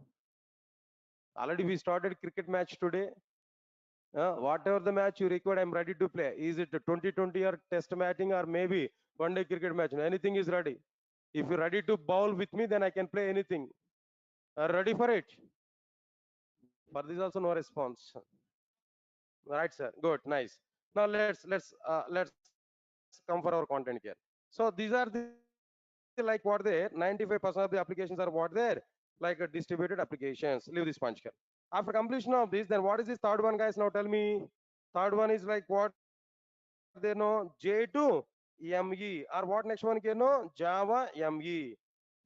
[SPEAKER 1] Already we started cricket match today. Whatever the match you require, I'm ready to play. Is it 2020 or test matching or maybe one day cricket match? Anything is ready. If you're ready to bowl with me, then I can play anything. Ready for it? For this also no response. Right, sir. Good, nice. Now let's come for our content here. So these are the like what there 95% of the applications are what there like distributed applications. Leave this punch here. After completion of this, then what is this third one, guys? Now tell me. Third one is like what they know J2 ME or what next one can know Java ME.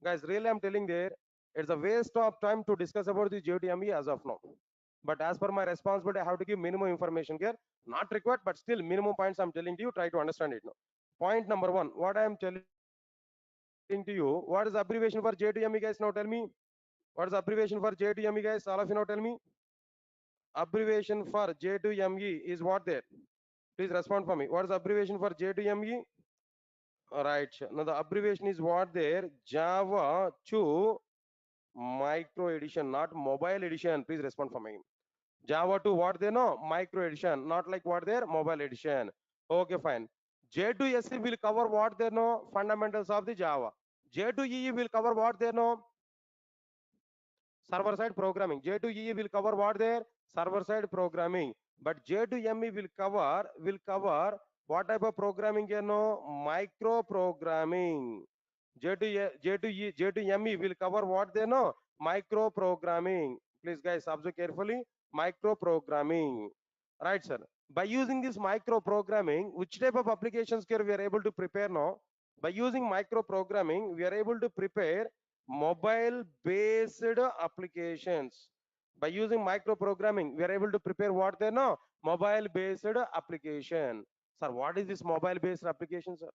[SPEAKER 1] Guys, really I'm telling there, it's a waste of time to discuss about the J2 ME as of now. But as per my responsibility, I have to give minimum information here. Not required, but still minimum points I'm telling to you. Try to understand it now. Point number one, what I am telling to you, what is abbreviation for J2ME, guys? Now tell me. What is abbreviation for J2ME, guys? All of you now tell me. Abbreviation for J2ME is what there? Please respond for me. What is abbreviation for J2ME? Right. Now the abbreviation is what there? Java 2 micro edition, not mobile edition. Please respond for me. Java 2 what they know? Micro edition, not like what there? Mobile edition. Okay, fine. J2SE will cover what they know? Fundamentals of the Java. J2EE will cover what they know? Server side programming. J2EE will cover what there? Server side programming. But J2ME will cover what type of programming you know? Micro programming. J2ME will cover what they know? Micro programming. Please guys observe carefully. Micro programming. Right, sir. By using this micro programming, which type of applications here we are able to prepare now? By using micro programming, we are able to prepare mobile based applications. By using micro programming, we are able to prepare what they know? Mobile based application. Sir, what is this mobile based application, sir?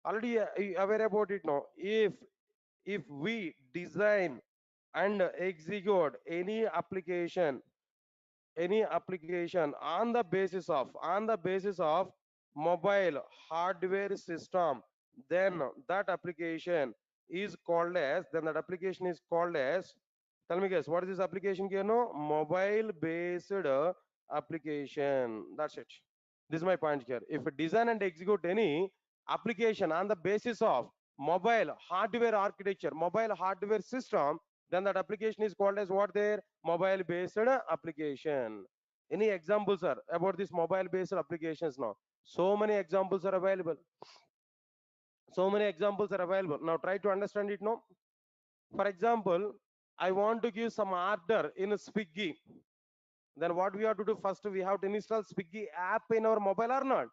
[SPEAKER 1] Already aware about it now. If we design and execute any application on the basis of mobile hardware system, then that application is called as, tell me guys, what is this application here? No, mobile based application. That's it. This is my point here. If we design and execute any application on the basis of mobile hardware architecture, mobile hardware system, then that application is called as what there? Mobile based application. Any examples are about this mobile based applications now? So many examples are available. So many examples are available. Now try to understand it now. For example, I want to give some order in Swiggy. Then what we have to do first? We have to install Swiggy app in our mobile or not?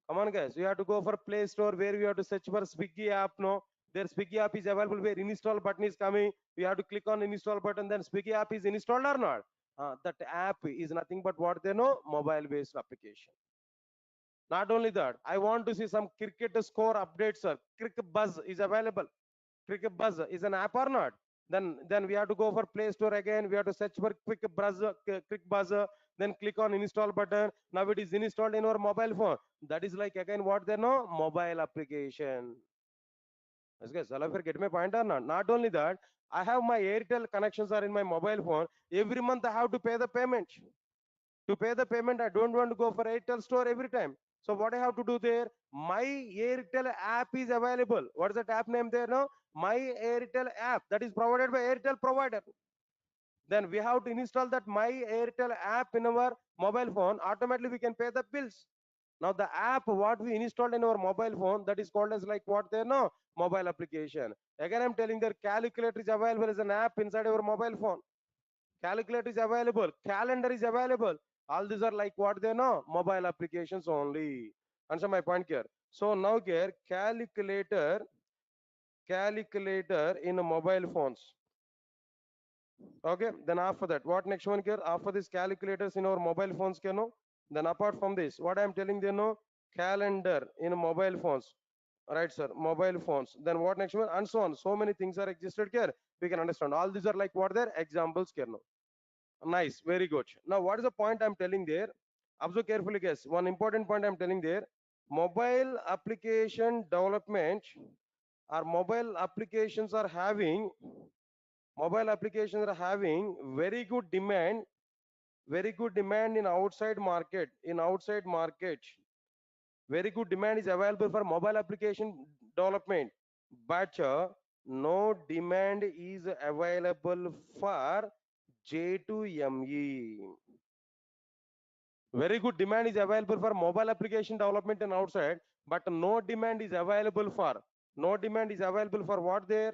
[SPEAKER 1] Come on, guys. We have to go for Play Store where we have to search for Swiggy app. No, their Swiggy app is available where install button is coming. We have to click on install button. Then Swiggy app is installed or not? That app is nothing but what they know, mobile based application. Not only that, I want to see some cricket score updates, sir. Cricket Buzz is available. Cricket Buzz is an app or not? Then we have to go for Play Store again. We have to search for Quick Buzz. Then click on install button. Now it is installed in our mobile phone. That is like again what they know, mobile application. Yes, guys, all of you get my point or not? Not only that, I have my Airtel connections are in my mobile phone. Every month I have to pay the payment. To pay the payment, I don't want to go for Airtel store every time. So what I have to do there? My Airtel app is available. What is that app name there now? My Airtel app that is provided by Airtel provider. Then we have to install that My Airtel app in our mobile phone. Automatically we can pay the bills. Now the app what we installed in our mobile phone, that is called as like what there now? Mobile application. Again I'm telling there, calculator is available as an app inside our mobile phone. Calculator is available, calendar is available. All these are like what they know, mobile applications only. Answer my point here. So now here calculator in mobile phones. Okay, then after that, what next one here? After this calculators in our mobile phones, you know. Then apart from this, what I am telling you know, calendar in mobile phones. Right, sir, mobile phones. Then what next one? And so on. So many things are existed here. We can understand. All these are like what their examples here now. Nice, very good. Now, what is the point I'm telling there? Observe carefully, guys. One important point I'm telling there. Mobile application development or mobile applications are having very good demand in outside market. Very good demand is available for mobile application development. But No demand is available for J2ME. Very good demand is available for mobile application development and outside, but no demand is available for. No demand is available for what there?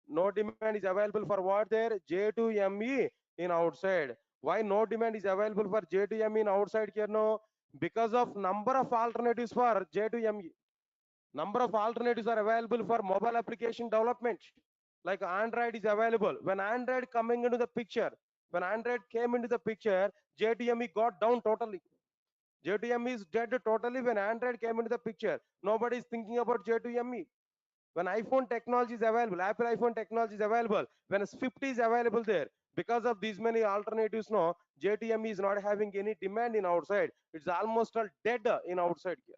[SPEAKER 1] No demand is available for what there? J2ME in outside. Why no demand is available for J2ME in outside here? No, because of number of alternatives for J2ME. Number of alternatives are available for mobile application development. Like Android is available. When Android coming into the picture, when Android came into the picture, J2ME got down totally. J2ME is dead totally when Android came into the picture. Nobody is thinking about J2ME. When iPhone technology is available, Apple iPhone technology is available, when Swift is available there, because of these many alternatives, no, J2ME is not having any demand in outside. It's almost all dead in outside here.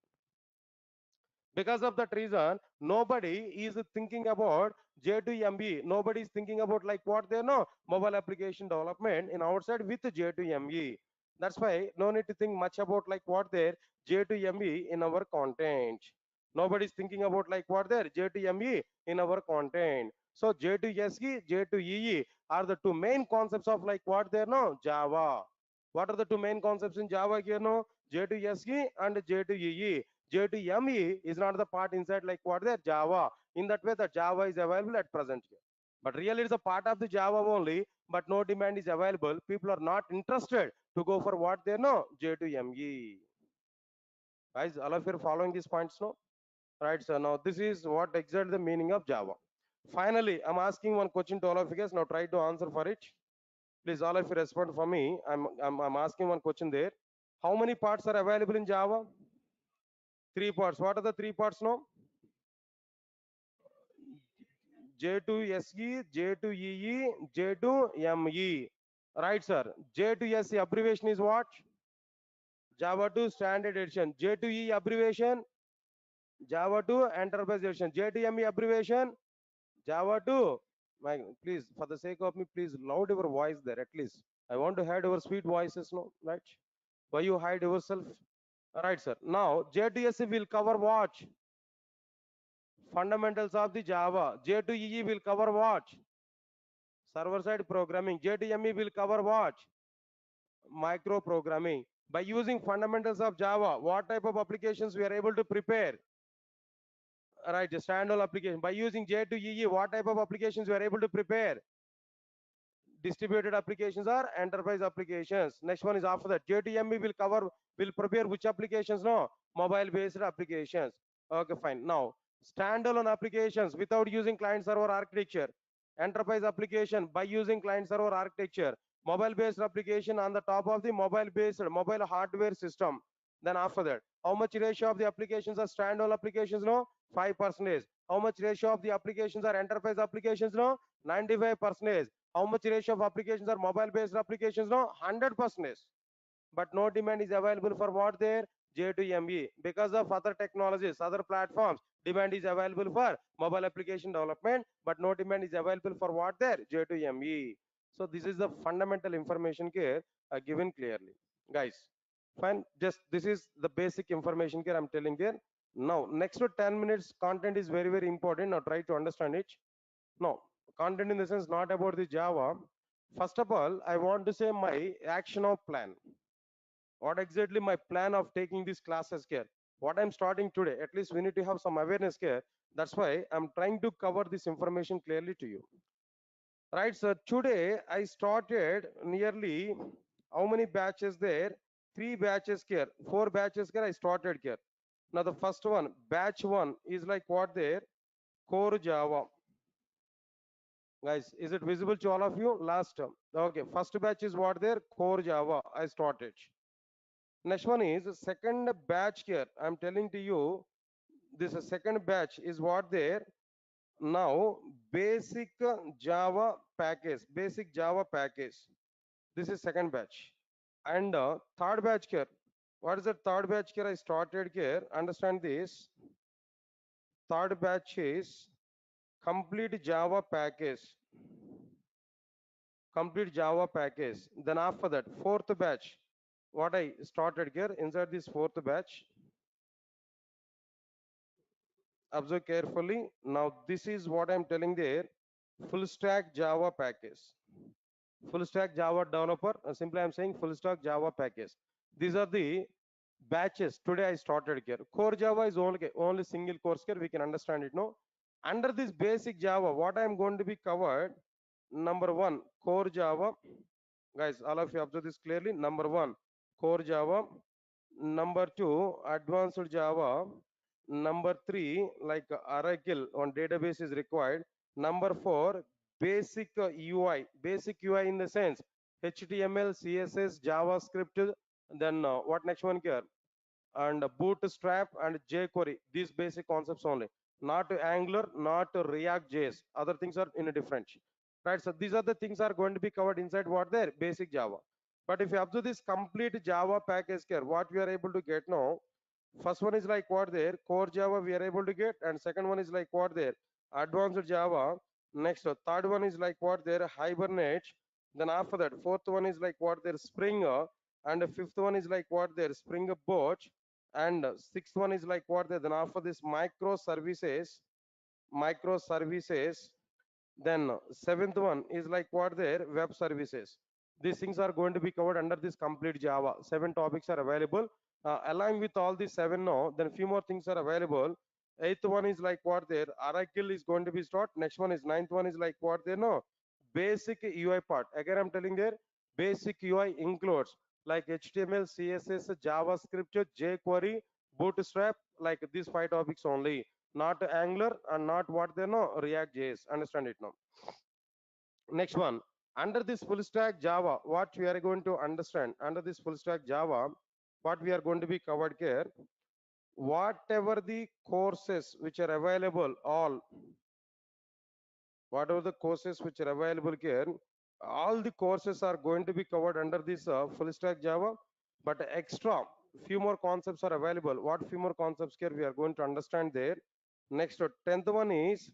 [SPEAKER 1] Because of that reason, nobody is thinking about J2ME. Nobody is thinking about like what they know, mobile application development in outside with J2ME. That's why no need to think much about like what there J2ME in our content. Nobody is thinking about like what there J2ME in our content. So J2SE, J2EE are the two main concepts of like what there no Java. What are the two main concepts in Java here no? J2SE and J2EE. J2ME is not the part inside like what there Java. In that way, the Java is available at present here. But really, it's a part of the Java only, but no demand is available. People are not interested to go for what they know J2ME. Guys, all of you are following these points now? Right, so now this is what exactly the meaning of Java. Finally, I'm asking one question to all of you guys. Now try to answer for it. Please, all of you respond for me. I'm asking one question there. How many parts are available in Java? Three parts. What are the three parts now? J2SE, J2EE, J2ME. Right, sir. J2SE abbreviation is what? Java 2 Standard Edition. J2E abbreviation? Java 2 Enterprise Edition. J2ME abbreviation? Java 2. My, please, for the sake of me, please loud your voice there at least. I want to hear your sweet voices, no? Right? Why you hide yourself? Right, sir. Now, J2SE will cover what? Fundamentals of the Java. J2EE will cover what? Server side programming. J2ME will cover what? Micro programming. By using fundamentals of Java, what type of applications we are able to prepare? Right, a standalone application. By using J2EE, what type of applications we are able to prepare? Distributed applications or enterprise applications. Next one is after that. J2ME will cover, will prepare which applications? No, mobile based applications. Okay, fine. Now, standalone applications without using client server architecture. Enterprise application by using client server architecture. Mobile based application on the top of the mobile based mobile hardware system. Then after that, how much ratio of the applications are standalone applications? No, 5%. How much ratio of the applications are enterprise applications? No, 95%. How much ratio of applications are mobile based applications? No, 100%. But no demand is available for what there? J2ME. Because of other technologies, other platforms, demand is available for mobile application development, but no demand is available for what there? J2ME. So this is the fundamental information here given clearly. Guys, fine. Just this is the basic information here I'm telling here. Now, next to 10 minutes content is very, very important. Now try to understand it. No, content in the sense not about the Java. First of all, I want to say my action of plan. What exactly my plan of taking these classes here? What I'm starting today, at least we need to have some awareness here. That's why I'm trying to cover this information clearly to you. Right, so today I started nearly how many batches there? Three batches here, four batches here I started here. Now the first one, batch one is like what there? Core Java. Guys, is it visible to all of you? Last term. Okay, first batch is what there? Core Java. I started. Next one is second batch here. I'm telling to you, this second batch is what there? Now, basic Java package. Basic Java package. This is second batch. And third batch here. What is the third batch here? I started here. Understand this. Third batch is complete Java package. Complete Java package. Then after that, fourth batch, what I started here inside this fourth batch, Observe carefully. Now this is what I'm telling there. Full stack Java package. Full stack Java developer. Simply I'm saying full stack Java package. These are the batches. Today I started here. Core Java is only single course here. We can understand it. No. Under this basic Java, what I'm going to be covered. Number one, core Java. Guys, all of you observe this clearly. Number one, core Java. Number two, advanced Java. Number three, like Oracle on database is required. Number four, basic UI. Basic UI in the sense HTML, CSS, JavaScript. Then what next one here? And Bootstrap and jQuery. These basic concepts only. Not Angular, not React JS. Other things are in a different. Right. So these are the things are going to be covered inside what there basic Java. But if you observe this complete Java package here, what we are able to get now, first one is like what there core Java we are able to get, and second one is like what there advanced Java. Next, third one is like what there Hibernate. Then after that, fourth one is like what there Spring, and the fifth one is like what there Spring Boot, and sixth one is like what there. Then after this microservices. Then seventh one is like what their web services. These things are going to be covered under this complete Java. Seven topics are available. Along with all these seven now, then few more things are available. Eighth one is like what there Oracle is going to be start. Next one is ninth one is like what there no basic UI part. Again, I'm telling there basic UI includes like HTML, CSS, JavaScript, jQuery, Bootstrap, like these five topics only, not Angular and not what they know React JS. Understand it now. Next one, under this full stack Java, what we are going to understand under this full stack Java, what we are going to be covered here, whatever the courses which are available, all whatever the courses which are available here, all the courses are going to be covered under this full stack Java, but extra few more concepts are available. What few more concepts here we are going to understand there. Next, 10th one is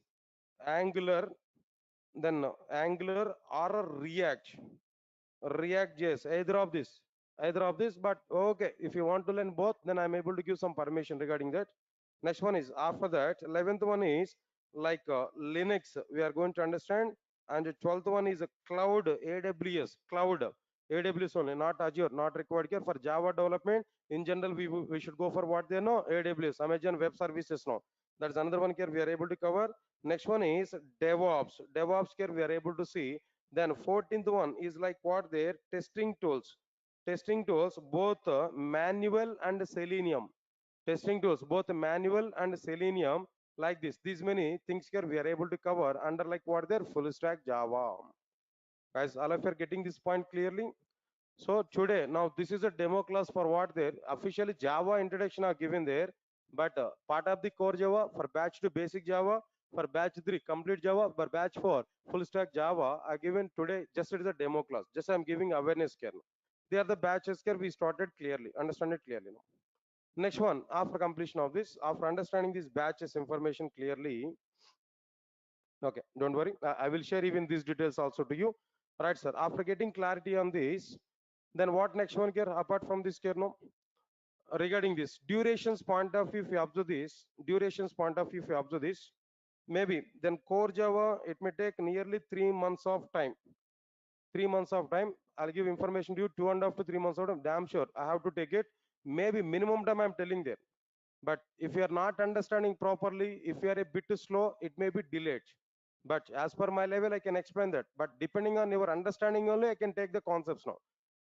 [SPEAKER 1] Angular, then Angular or React JS, either of this. But okay, if you want to learn both, then I'm able to give some permission regarding that. Next one is after that, 11th one is like Linux, we are going to understand, and the 12th one is a cloud, cloud, AWS only, not Azure, not required here for Java development. In general, we should go for what they know, AWS, Amazon Web Services now. That's another one here we are able to cover. Next one is DevOps. DevOps here we are able to see. Then 14th one is like what their testing tools. Testing tools, both manual and Selenium. Testing tools, both manual and Selenium, like this. These many things here we are able to cover under like what their full stack Java. Guys, all of you are getting this point clearly? So today, now this is a demo class for what there. Officially Java introduction are given there, but part of the core Java for batch 2 basic Java, for batch 3 complete Java, for batch 4 full stack Java are given today. Just it is a demo class. Just I'm giving awareness here. They are the batches here we started clearly. Understand it clearly now. Next one, after completion of this, after understanding these batches information clearly, okay, don't worry. I will share even these details also to you. Right, sir. After getting clarity on this, then what next one here apart from this here no? Regarding this durations point of view, if you observe this, durations point of view, if you observe this, maybe then core Java, it may take nearly 3 months of time. 3 months of time. I'll give information to you, 2.5 to 3 months of time. Damn sure I have to take it. Maybe minimum time I'm telling there. But if you are not understanding properly, if you are a bit slow, it may be delayed. But as per my level, I can explain that. But depending on your understanding only, I can take the concepts now.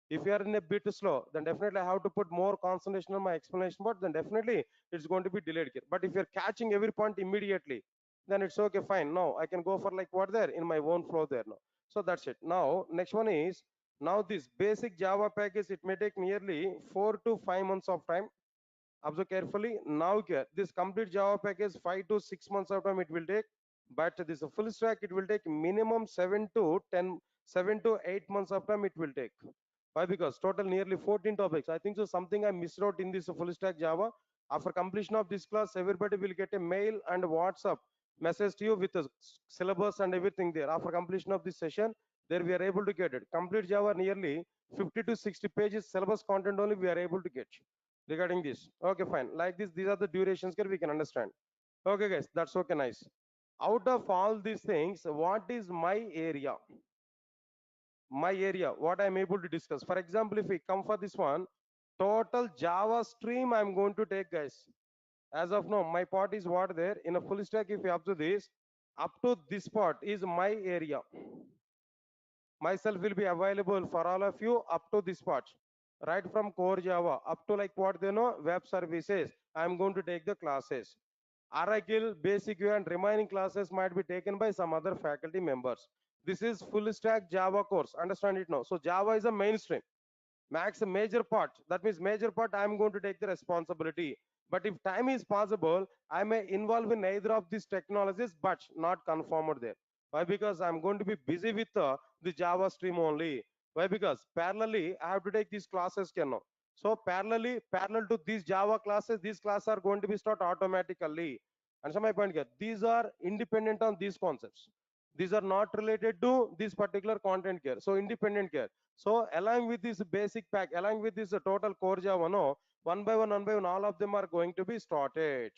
[SPEAKER 1] If you are in a bit slow, then definitely I have to put more concentration on my explanation part, then definitely it's going to be delayed here. But if you're catching every point immediately, then it's okay, fine. Now I can go for like what there in my own flow there now. So that's it. Now, next one is, now this basic Java package, it may take nearly 4 to 5 months of time. Observe carefully. Now here, this complete Java package 5 to 6 months of time it will take, but this full stack it will take minimum 7 to 8 months of time it will take. Why? Because total nearly 14 topics. I think so something I missed out in this full stack Java. After completion of this class, everybody will get a mail and WhatsApp message to you with the syllabus and everything there. After completion of this session, there we are able to get it. Complete Java nearly 50 to 60 pages syllabus content only we are able to get regarding this. Okay, fine. Like this, these are the durations here we can understand. Okay, guys, that's okay, nice. Out of all these things, what is my area? My area, what I'm able to discuss. For example, if we come for this one, total Java stream I'm going to take, guys. As of now, my part is what there in a full stack. If you observe this, up to this part is my area. Myself will be available for all of you up to this part, right from core Java up to like what they know web services. I'm going to take the classes. Oracle, Basic UI, and remaining classes might be taken by some other faculty members. This is full stack Java course. Understand it now. So Java is a mainstream. Max a major part. That means major part I am going to take the responsibility. But if time is possible, I may involve in either of these technologies, but not conformed there. Why? Because I'm going to be busy with the Java stream only. Why? Because parallelly I have to take these classes now. So parallel to these Java classes, these classes are going to be start automatically. And so my point here, these are independent on these concepts. These are not related to this particular content care. So independent care. So along with this basic pack, along with this total core Java, no, one by one, all of them are going to be started.